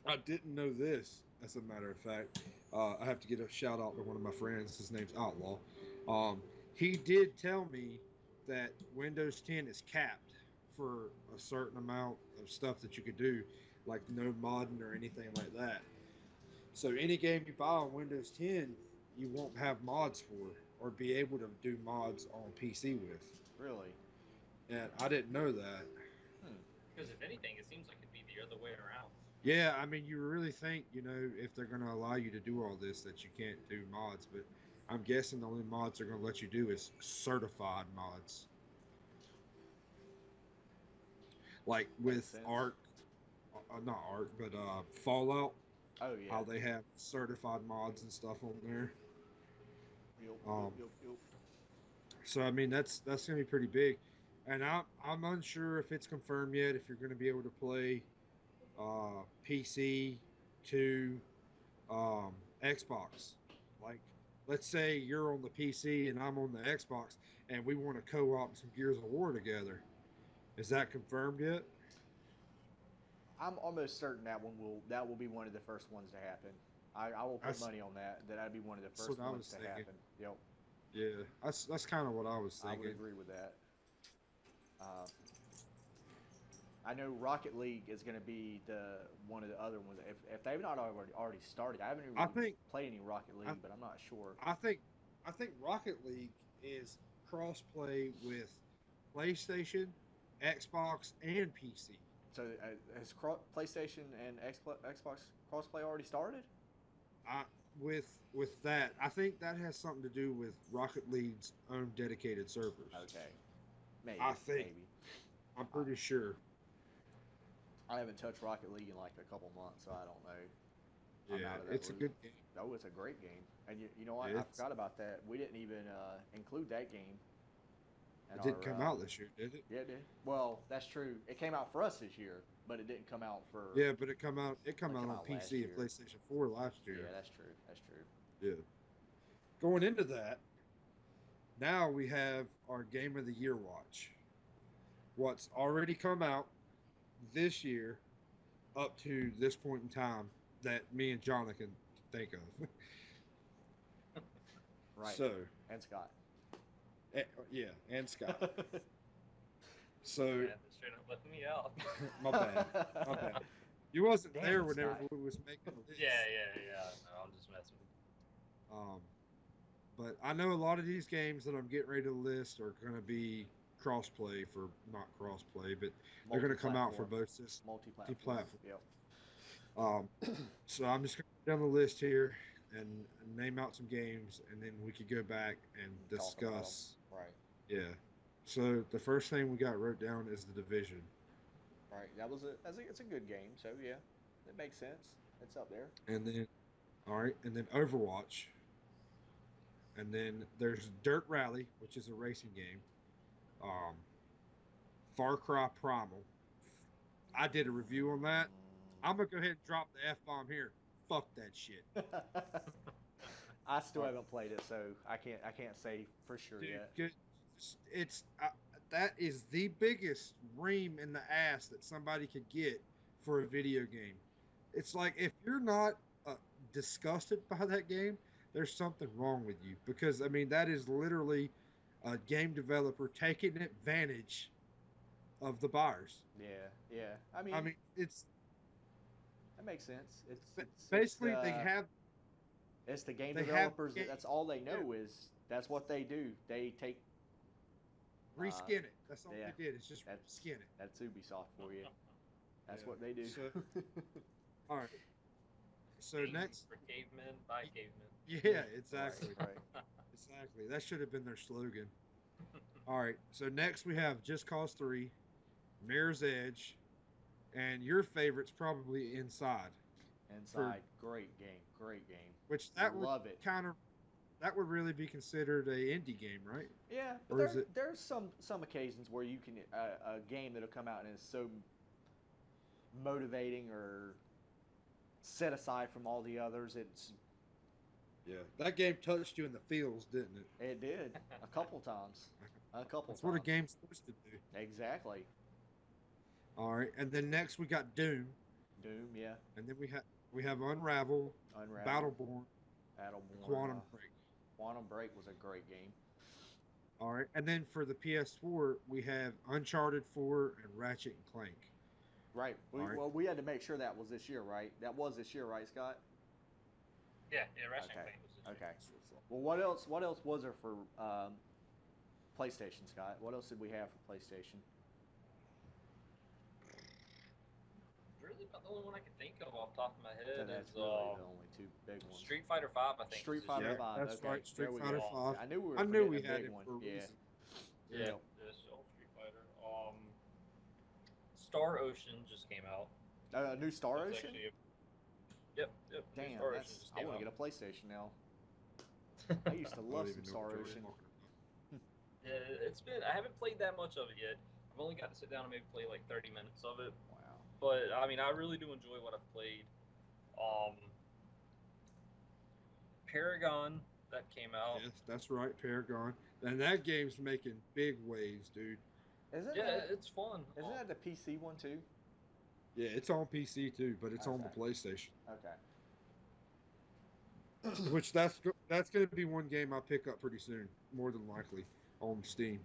I didn't know this. As a matter of fact, I have to get a shout out to one of my friends. His name's Outlaw. He did tell me that Windows 10 is capped for a certain amount of stuff that you could do, like no modding or anything like that. So any game you buy on Windows 10, you won't have mods for or be able to do mods on PC with. Really? And I didn't know that. Because if anything, it seems like it'd be the other way around. Yeah, I mean, you really think, if they're going to allow you to do all this, that you can't do mods, but I'm guessing the only mods they're going to let you do is certified mods. Like with Arc, not Arc, but Fallout. Oh yeah. How they have certified mods and stuff on there. Yep. So I mean, that's gonna be pretty big, and I'm unsure if it's confirmed yet if you're gonna be able to play PC to Xbox. Like, let's say you're on the PC and I'm on the Xbox, and we want to co-op some Gears of War together. Is that confirmed yet? I'm almost certain that will be one of the first ones to happen. I will put money on that. That'd be one of the first ones to happen. Yep. Yeah, that's kind of what I was I would thinking. agree with that. Uh, I know Rocket League is going to be the one of the other ones. If they've not already started, I haven't I really think played any Rocket I, League, but I'm not sure. I think I think Rocket League is cross-play with PlayStation, Xbox, and PC. So has PlayStation and Xbox crossplay already started? I with that, I think that has something to do with Rocket League's own dedicated servers. Okay, I maybe, think maybe. I'm I, pretty sure. I haven't touched Rocket League in like a couple months, so I don't know. I'm Yeah, out of that it's a loop. good game. Oh, it's a great game, and you know what? I It's forgot about that. We didn't even include that game in it didn't our. come out this year, did it? Yeah, it did. Well, that's true. It came out for us this year, but it didn't come out for. Yeah, but it come It out came on out last PC and year. PlayStation 4 last Yeah, year. that's true. That's true. Yeah. Going into that, now we have our Game of the Year watch. What's already come out this year up to this point in time that me and Jonathan can think of. Right. So, And Scott. yeah, and Scott. Man, So, straight up left me out. my bad. My bad. You wasn't Damn there it, whenever Scott. we was making this. Yeah. No, I'm just messing with But I know a lot of these games that I'm getting ready to list are going to be crossplay for not crossplay, but they're going to come out for both systems. Multi-platform. Multi-platform. Yep. Um, so I'm just going to go down the list here and name out some games, and then we could go back and Talk about 'em. discuss. Right. Yeah. So the first thing we got wrote down is the Division. Right. It's a good game. So yeah, it makes sense. It's up there. And then, all right, and then Overwatch. And then there's Dirt Rally, which is a racing game. Far Cry Primal. I did a review on that. I'm gonna go ahead and drop the F-bomb here. Fuck that shit. I still haven't played it, so I can't say for sure Dude, yet. it's that is the biggest ream in the ass that somebody could get for a video game. It's like if you're not disgusted by that game, there's something wrong with you, because I mean that is literally a game developer taking advantage of the buyers. Yeah. I mean, it's that makes sense. It's basically it's, they have it's the game they have developers. ga- That's all they know is that's what they do. They take reskin it. That's all yeah. they did. It's just That's- skin it. that's Ubisoft for you. That's Yeah. what they do. So- All right. So Gaming next, for cavemen by cavemen. yeah, exactly. Right. Exactly. That should have been their slogan. All right. So next we have Just Cause 3, Mirror's Edge, and your favorite's probably Inside, Inside, great game, which that would Love it. that would really be considered a indie game, right? Yeah, Or but is it- there's some occasions where you can a game that'll come out and is so motivating or set aside from all the others. Yeah. That game touched you in the feels, didn't it? It did a couple times. That's what a game's supposed to do. Exactly. All right. And then next we got Doom, Doom, yeah. and then we have Unravel, Unravel, Battleborn, Battleborn, Quantum Break. Quantum Break was a great game. All right, and then for the PS4, we have Uncharted 4 and Ratchet and Clank. Right. All right. Well, we had to make sure that was this year, right? That was this year, right, Scott? Yeah, Ratchet Okay. and Clank was this year. Okay. Well, what else? What else was there for PlayStation, Scott? What else did we have for PlayStation? Really, about the only one I can think of off the top of my So head that's is really the only two big ones. Street Fighter 5, I think. Street was this Fighter year. 5. That's okay. right, Street There we Fighter go. 5. I knew we were I knew forgetting we a had big it one. for a Yeah. reason. Yeah, Yeah. still Street Fighter. Star Ocean just came out. A new Star It's Ocean? actually new Damn, Star Ocean that's, just I came want to out. get a PlayStation now. I used to I don't love even some know Star what you're Ocean. talking about. Yeah, I haven't played that much of it yet. I've only got to sit down and maybe play like 30 minutes of it. Wow. But I mean, I really do enjoy what I've played. Paragon that came out. Yes, that's right, Paragon. And that game's making big waves, dude. Isn't Yeah, that, it's fun. isn't that the PC one too? Yeah, it's on PC too, but it's on the Okay. PlayStation. Okay. Which that's going to be one game I pick up pretty soon, more than likely on Steam.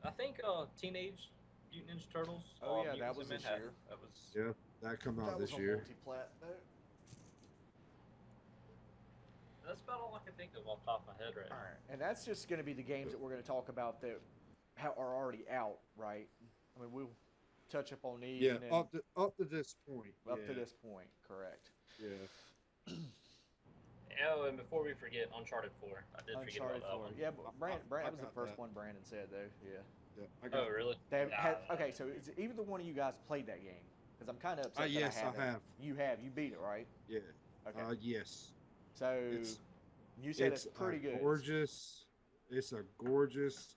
I think Teenage Mutant Ninja Turtles. Oh yeah, that Mutants was in this Manhattan. year. That was. Yeah, that come out That was this on year. multi-plat. That's about all I can think of off the top of my head right All now. right, and that's just going to be the games that we're going to talk about that are already out, right? I mean, we'll touch up on these Yeah, and then up to this point. up to Yeah. this point, correct? Yeah. Oh, and before we forget, Uncharted 4. I did forget Uncharted about that 4. one. Yeah, but Brandon, I that was the got first that. one Brandon said, though. Yeah. Yeah, I got Oh, really? They Nah, okay, so is either one of you guys played that game? Because I'm kind of upset that yes, I haven't. I have. You have. You beat it, right? Yeah. Okay. Yes. So It's you said it's pretty good. It's a gorgeous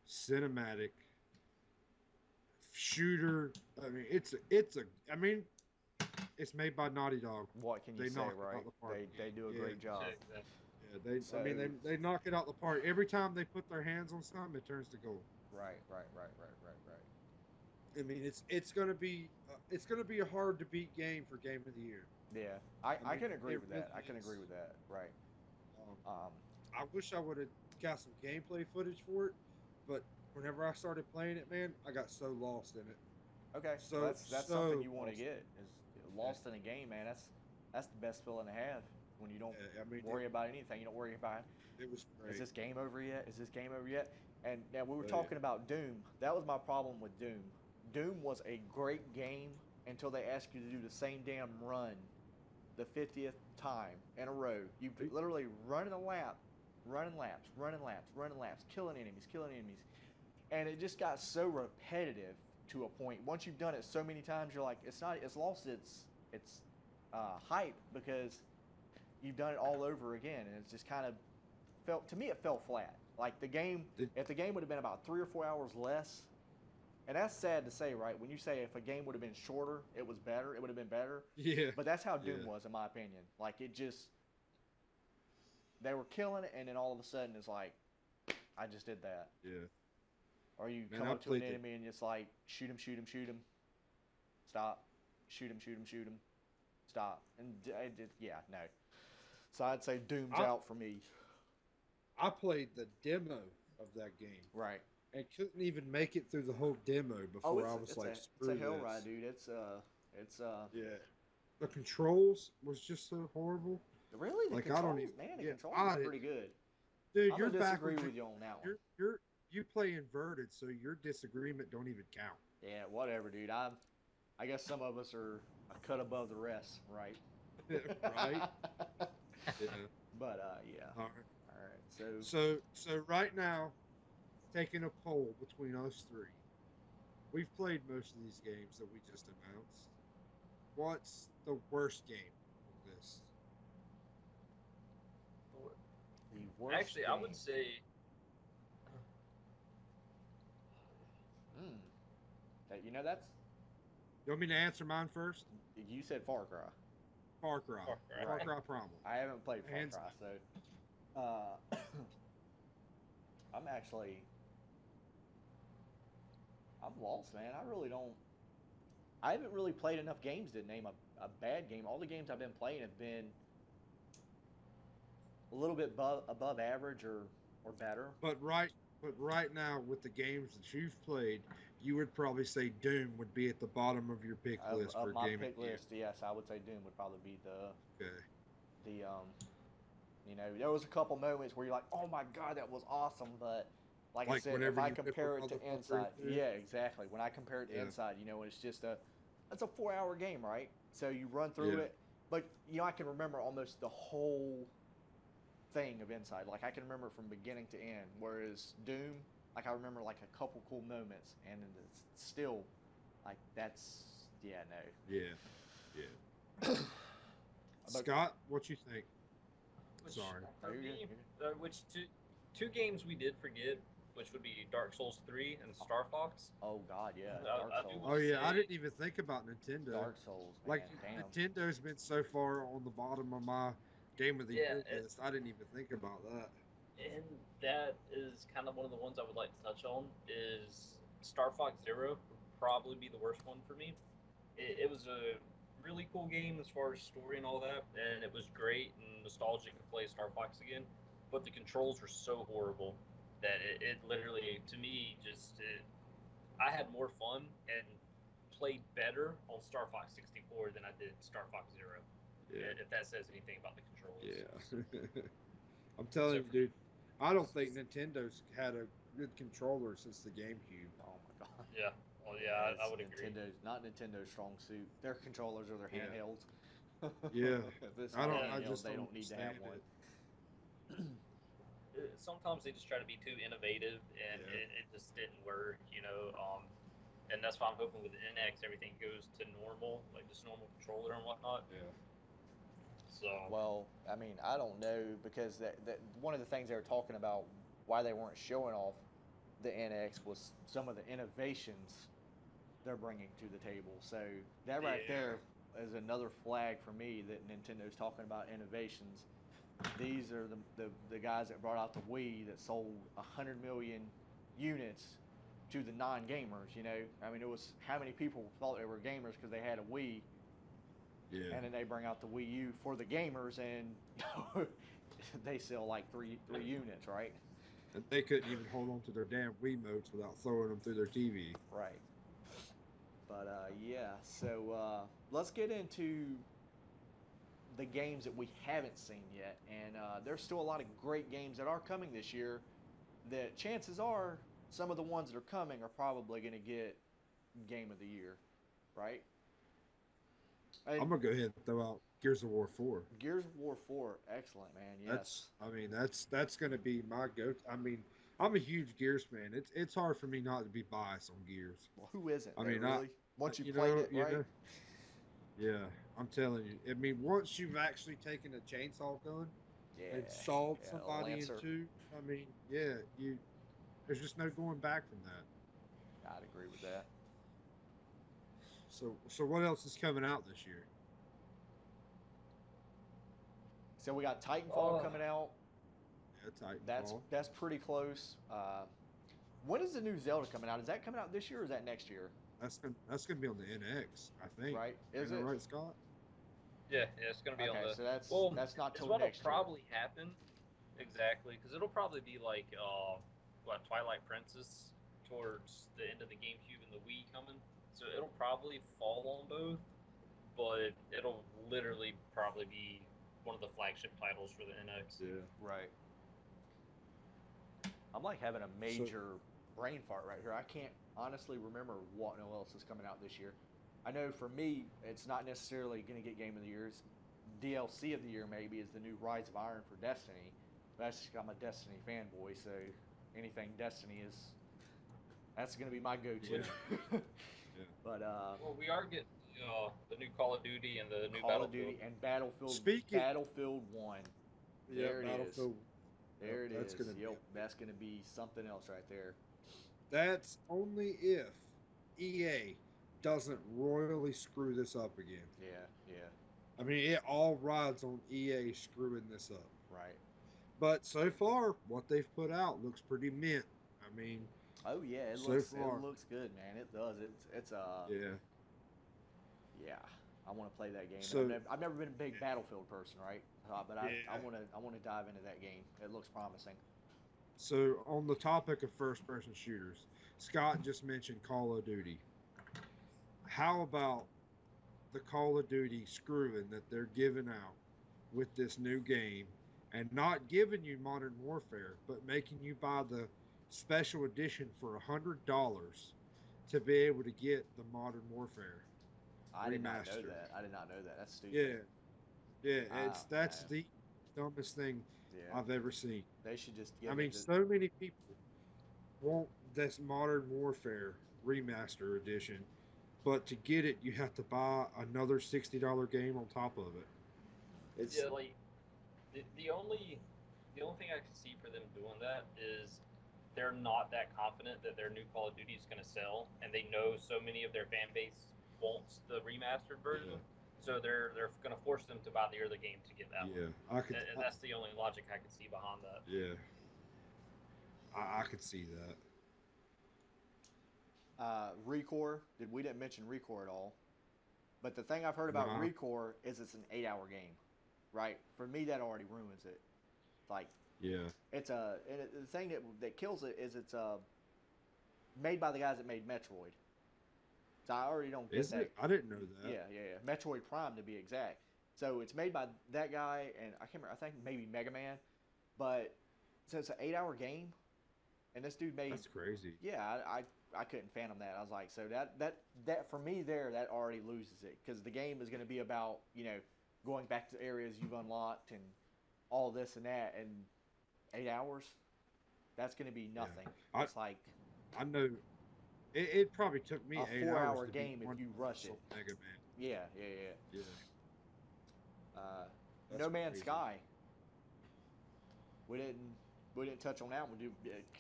cinematic shooter. I mean, I mean, it's made by Naughty Dog. What can you They say, knock it right? out the park. They do a Yeah. great job. check that. Yeah, I mean, they knock it out the park. Every time they put their hands on something, it turns to gold. Right. I mean, it's gonna be a hard to beat game for Game of the Year. Yeah, I mean, can agree it with that. really I can agree is. with that. Right. Um, I wish I would have got some gameplay footage for it, but whenever I started playing it, man, I got so lost in it. Okay. So Well, that's something you want to lost. get is lost in a game, man. That's the best feeling to have when you don't I mean, worry about anything. You don't worry about it was is great. this game over yet? Is this game over yet? And now we were Oh, yeah. talking about Doom. That was my problem with Doom. Doom was a great game until they asked you to do the same damn run the 50th time in a row. You literally running a lap, running laps, killing enemies. And it just got so repetitive to a point. Once you've done it so many times, you're like, it's lost its hype because you've done it all over again. And it's just kind of to me, it fell flat. Like the game, if the game would have been about 3 or 4 hours less, and that's sad to say, right? When you say if a game would have been shorter, it was better. It would have been better. Yeah. But that's how Doom Yeah. was, in my opinion. Like they were killing it, and then all of a sudden it's like, I just did that. Yeah. Or you Man, come I up to an played it. enemy and it's like, shoot him. Stop. Shoot him. Stop. And yeah, no. So I'd say Doom's out for me. I played the demo of that game Right. and couldn't even make it through the whole demo before I was like, it's screw a hell this. ride, dude. Yeah. The controls was just so horrible. Really the Like, I controls, don't even- man. The yeah, controls I- are pretty good. Dude, I'm you're gonna disagree backwards. with you on that one. You play inverted, so your disagreement don't even count. Yeah, whatever, dude. I guess some of us are a cut above the rest, right? Right? Yeah. But yeah. All right. All right. So right now, taking a poll between us three, we've played most of these games that we just announced. What's the worst game of this? The worst Actually, I would game. say You know, that's You want me to answer mine first? you said Far Cry. Far Cry. Far Cry. Far Cry Primal. I haven't played Far Hands Cry, so I'm lost, man. I really don't. I haven't really played enough games to name a bad game. All the games I've been playing have been a little bit above average or better. But right now, with the games that you've played, you would probably say Doom would be at the bottom of your pick list for Of my game pick of the year. list, yes, I would say Doom would probably be Okay. you know, there was a couple moments where you're like, oh my god, that was awesome, but like I Like said, if whenever I you rip compare a it to motherfucker Inside, through? yeah, exactly. When I compare it to Yeah. Inside, you know, it's just it's a 4-hour game, right? So you run through Yeah. it, but you know, I can remember almost the whole thing of Inside. Like I can remember from beginning to end. Whereas Doom, like I remember like a couple cool moments, and it's still like that's no. Yeah. Yeah. Scott, what you think? which, Sorry. for Oh, you're me, good, which two games we did forget, which would be Dark Souls 3 and Star Fox. Oh god, yeah, I Dark do Souls. Oh yeah, I say- didn't even think about Nintendo. Dark Souls, man. Like Damn. Nintendo's been so far on the bottom of my game of the Yeah, year list. I didn't even think about that. And that is kind of one of the ones I would like to touch on is Star Fox Zero would probably be the worst one for me. It was a really cool game as far as story and all that, and it was great and nostalgic to play Star Fox again. But the controls were so horrible that it literally, to me, I had more fun and played better on Star Fox 64 than I did Star Fox Zero. Yeah. If that says anything about the controls. Yeah. I'm telling you, dude. I don't think Nintendo's had a good controller since the GameCube. Oh my god. Yeah. Well, yeah, I would agree. Not Nintendo's strong suit. Their controllers are their Yeah. handhelds. Yeah. If it's I not don't. a I handheld, just they don't don't need to have understand one. it. Sometimes they just try to be too innovative, and Yeah. it just didn't work, you know. And that's why I'm hoping with the NX everything goes to normal, like just normal controller and whatnot. Yeah. So Well, I mean, I don't know because that one of the things they were talking about why they weren't showing off the NX was some of the innovations they're bringing to the table. So that right Yeah. there is another flag for me that Nintendo's talking about innovations. These are the guys that brought out the Wii that sold 100 million units to the non-gamers. You know, I mean, it was how many people thought they were gamers because they had a Wii, Yeah. and then they bring out the Wii U for the gamers, and they sell like three units, right? And they couldn't even hold on to their damn Wiimotes without throwing them through their TV. Right. But yeah, so let's get into the games that we haven't seen yet, and there's still a lot of great games that are coming this year. That chances are some of the ones that are coming are probably going to get Game of the Year, right? And I'm gonna go ahead and throw out Gears of War 4. Gears of War 4, excellent, man. Yes. That's gonna be my go. I mean, I'm a huge Gears fan. It's hard for me not to be biased on Gears. Well, who isn't? I There, mean, really? Once you you played know, it, right? Yeah, I'm telling you. I mean, once you've actually taken a chainsaw gun Yeah. and sawed Yeah, somebody in Lancer. two, I mean, yeah, there's just no going back from that. I'd agree with that. So what else is coming out this year? So we got Titanfall coming out. Yeah, Titanfall. That's pretty close. When is the new Zelda coming out? Is that coming out this year or is that next year? That's gonna be on the NX, I think. Right? Is Am I it? right, Scott? yeah, it's gonna be on Okay, the. so that's Well, not it's till what'll next year. probably happen. Exactly, because it'll probably be like Twilight Princess towards the end of the GameCube and the Wii coming. So it'll probably fall on both, but it'll literally probably be one of the flagship titles for the NX. Yeah. Right. I'm like having a major brain fart right here. I can't honestly remember what else is coming out this year. I know for me, it's not necessarily going to get Game of the Year. DLC of the year maybe is the new Rise of Iron for Destiny. That's I'm a Destiny fanboy, so anything Destiny that's going to be my go-to. Yeah. But Well, we are getting the new Call of Duty and the new Call of Battlefield. Duty and Battlefield. Speaking- Battlefield 1. Yeah, There it is. Battlefield. There it That's is. gonna be Yep, that's going to be something else right there. That's only if EA doesn't royally screw this up again. Yeah, I mean, it all rides on EA screwing this up. right. But so far, what they've put out looks pretty mint. I mean, Oh yeah, it So looks far. good, man. It does. It's yeah. yeah. I want to play that game. So- I've never been a big Battlefield person, right? But I Yeah. want to dive into that game. It looks promising. So on the topic of first-person shooters, Scott just mentioned Call of Duty. How about the Call of Duty screwing that they're giving out with this new game and not giving you Modern Warfare, but making you buy the special edition for $100 to be able to get the Modern Warfare? I did not know Remastered. that. I did not know that. That's stupid. Yeah, that's man. the dumbest thing Yeah. I've ever seen. They should just give I mean, it to, so many people want this Modern Warfare Remaster Edition, but to get it, you have to buy another $60 game on top of it. It's Yeah, like the only thing I can see for them doing that is they're not that confident that their new Call of Duty is going to sell, and they know so many of their fan base wants the remastered version, Yeah. so they're going to force them to buy the other game to get that yeah, one. I could. And that's the only logic I could see behind that. Yeah, I could see that. Recore. We didn't mention Recore at all. But the thing I've heard about Nah. Recore is it's an 8-hour game, right? For me, that already ruins it. Like Yeah. it's the thing that kills it is it's made by the guys that made Metroid. So I already don't get Is that. it? I didn't know that. Yeah. Metroid Prime to be exact. So it's made by that guy, and I can't remember. I think maybe Mega Man, but so it's an 8-hour game, and this dude made. That's crazy. Yeah, I couldn't fathom that. I was like, so that for me there that already loses it because the game is going to be about going back to areas you've unlocked and all this and that, and 8 hours, that's going to be nothing. Yeah. It's like I know. It probably took me a 8 4-hour hours to game beat if one you rush it. Mega Man. Yeah. Yeah. That's No Man's crazy. Sky. We didn't touch on that one.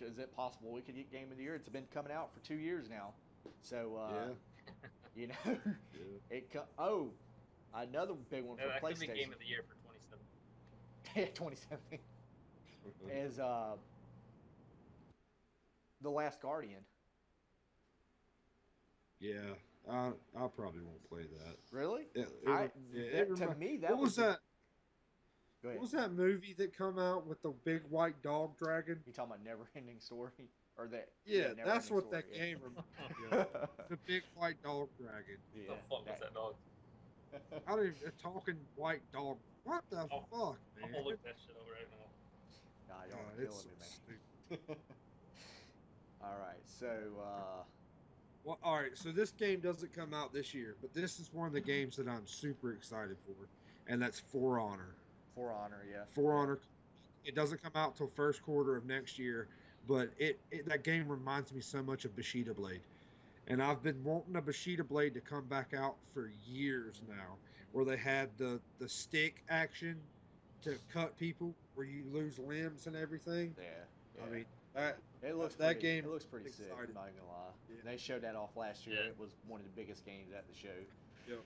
Is it possible we could get Game of the Year? It's been coming out for 2 years now. So Yeah. another big one for That could be PlayStation. Game of the Year for 2017. 2017 is The Last Guardian. Yeah. I probably won't play that. Really? To me that what was that? Go ahead. What was that movie that come out with the big white dog dragon? You talking about Never Ending Story? Or that? Yeah, Never that's Ending what Story, that yeah. game reminded me of. The big white dog dragon. Yeah, The fuck was that dog? I don't even a talking white dog. What the Oh, fuck, I'm man? gonna look that shit up right now. Nah, God, y'all are it's killing so me, stupid. man. All right, so Well, all right. So this game doesn't come out this year, but this is one of the games that I'm super excited for, and that's For Honor. For Honor, yeah. For Honor. It doesn't come out till first quarter of next year, but that game reminds me so much of Bushido Blade, and I've been wanting a Bushido Blade to come back out for years now, where they had the stick action to cut people, where you lose limbs and everything. Yeah. I mean that It looks that pretty, game It looks pretty sick. excited. I'm not gonna lie. Yeah. They showed that off last year. Yeah. It was one of the biggest games at the show. Yep.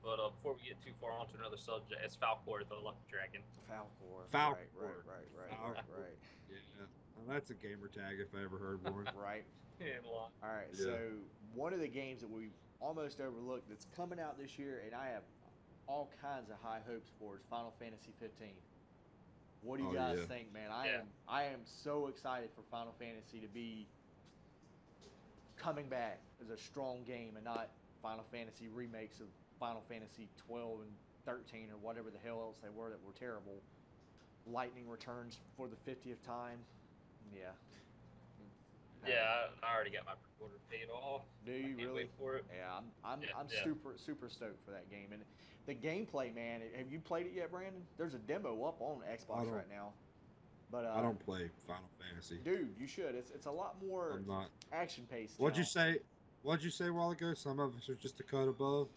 But before we get too far onto another subject, it's Falcor, the Lucky Dragon. Falcor. Falcor. Right. Yeah, well, that's a gamer tag if I ever heard one. Right. And All right. Yeah. So one of the games that we've almost overlooked that's coming out this year, and I have all kinds of high hopes for, is Final Fantasy 15. What do you guys yeah. think, man? Yeah. I am so excited for Final Fantasy to be coming back as a strong game and not Final Fantasy remakes of Final Fantasy 12 and 13 or whatever the hell else they were that were terrible. Lightning returns for the 50th time. Yeah. Yeah, I already got my pre-order paid off. Do you Can't really? wait for it. Yeah, I'm Yeah. super stoked for that game. And the gameplay, man, have you played it yet, Brandon? There's a demo up on Xbox don't. right now. But I don't play Final Fantasy. dude, you should. It's a lot more I'm not. action paced. What'd you say? What'd you say a while ago? Some of us are just a cut above.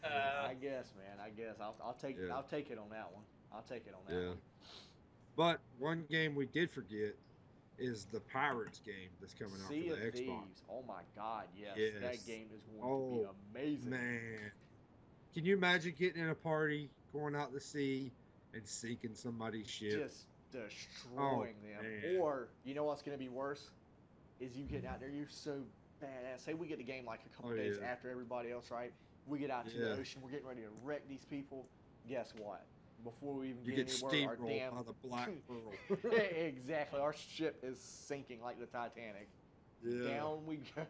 I guess, man. I guess I'll take Yeah. I'll take it on that one. I'll take it on that Yeah. one. But one game we did forget is the Pirates game that's coming out Sea for of the Xbox. Thieves. Oh my God, yes. Yes. That game is going to be amazing. Man, can you imagine getting in a party, going out to sea, and sinking somebody's ship? Just destroying them. man. Or you know what's going to be worse? Is you getting out there, you're so badass. Say we get the game like a couple days yeah. after everybody else, right? We get out to the Yeah. ocean, we're getting ready to wreck these people. Guess what? Before we even You get get anywhere, our steamrolled damn by the Black Pearl. exactly. Our ship is sinking like the Titanic. Yeah. Down we go.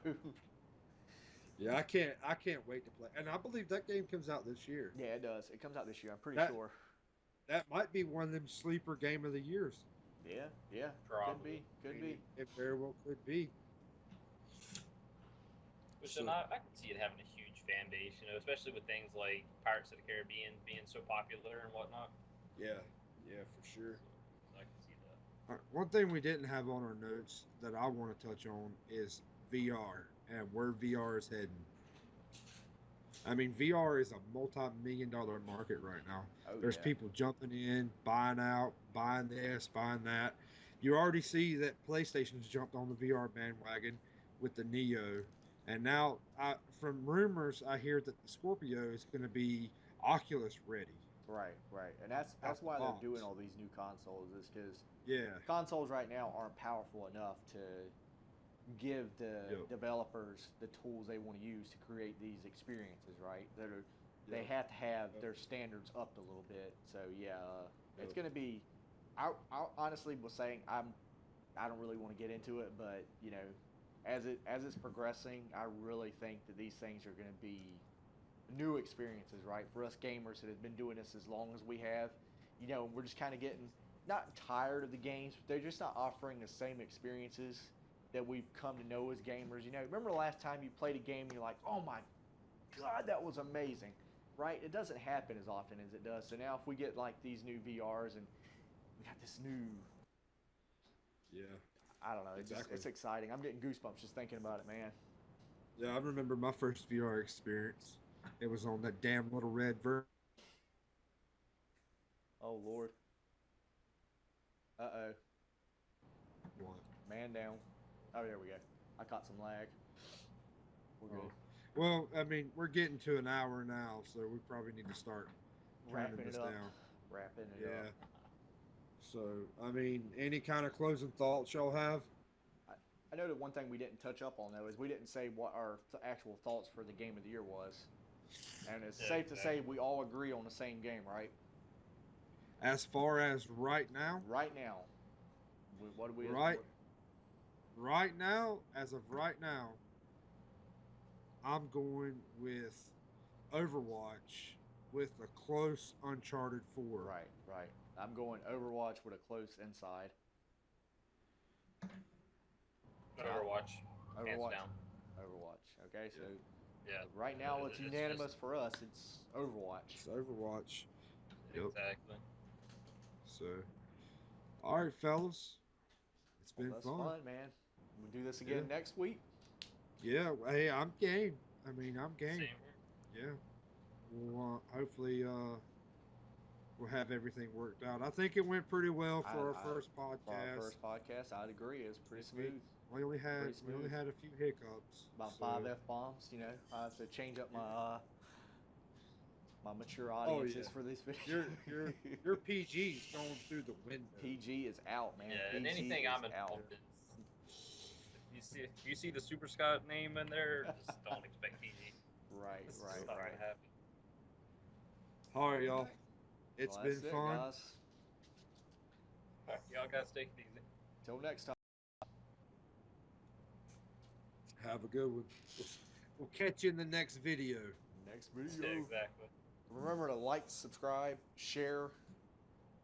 Yeah, I can't wait to play. And I believe that game comes out this year. Yeah, it does. It comes out this year. I'm pretty That- sure. That might be one of them sleeper game of the years. Yeah. Probably. Could be. It very well could be. Which So- I can see it having a huge fan base, especially with things like Pirates of the Caribbean being so popular and whatnot. Yeah, for sure. So I can see that. All right, one thing we didn't have on our notes that I want to touch on is VR and where VR is heading. I mean, VR is a multi-million-dollar market right now. Oh, There's yeah. people jumping in, buying out, buying this, buying that. You already see that PlayStation's jumped on the VR bandwagon with the Neo. And now, from rumors, I hear that the Scorpio is going to be Oculus ready. Right. And that's Out the why box. they're doing all these new consoles, is because Yeah. consoles right now aren't powerful enough to give the Yep. developers the tools they want to use to create these experiences, right? They Yep. have to have Yep. their standards upped a little bit. So yeah, it's Yep. going to be. I honestly was saying I don't really want to get into it, but as it's progressing, I really think that these things are going to be new experiences, right? For us gamers that have been doing this as long as we have, we're just kind of getting not tired of the games, but they're just not offering the same experiences that we've come to know as gamers. Remember the last time you played a game and you're like, oh my God, that was amazing, right? It doesn't happen as often as it does. So now if we get like these new VRs and we got this new, Yeah. I don't know, Exactly. it's exciting. I'm getting goosebumps just thinking about it, man. Yeah, I remember my first VR experience. It was on that damn little red Oh Lord. Uh-oh. one. Man down. Oh, there we go. I caught some lag. We're good. Well, I mean, we're getting to an hour now, so we probably need to start turning Wrapping this it up. down. Wrapping it Yeah. up. So, I mean, any kind of closing thoughts y'all have? I know that one thing we didn't touch up on, though, is we didn't say what our actual thoughts for the game of the year was. And it's safe to say we all agree on the same game, right? As far as right now? Right now. What do we... Right now, as of right now, I'm going with Overwatch with a close Uncharted 4. Right. I'm going Overwatch with a close inside. Overwatch. Hands down. Overwatch. Okay, so yeah, right now it's unanimous for us. It's Overwatch. It's Overwatch. Yep. Exactly. So, all right, fellas. It's been That's fun, man. We'll do this again next week. Yeah, hey, I'm game. I mean, I'm game. Same. Yeah. We'll hopefully we'll have everything worked out. I think it went pretty well for our first podcast. For our first podcast, I'd agree. It was pretty smooth. We only had a few hiccups. About 5 F-bombs, I have to change up my my mature audiences for this video. Your PG's going through the window. PG is out, man. Yeah, PG and anything I'm involved in. If you see the Super Scott name in there, just don't expect PG. Right. Not gonna happen. All right, y'all. It's been fun. Guys. All right, y'all guys take it easy. Till next time. Have a good one. We'll catch you in the next video. Yeah, exactly. Remember to like, subscribe, share,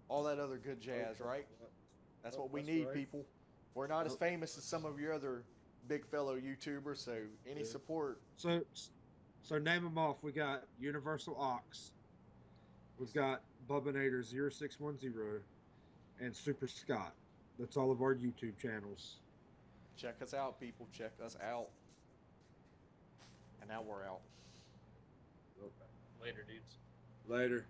all that other good jazz, right? That's what we need, people. We're not as famous as some of your other big fellow YouTubers, so any support. So name them off. We got UniversalOx. We've got Bubbinator 0610 and Super Scott. That's all of our YouTube channels. Check us out, people. Check us out. And now we're out. Later, dudes. Later.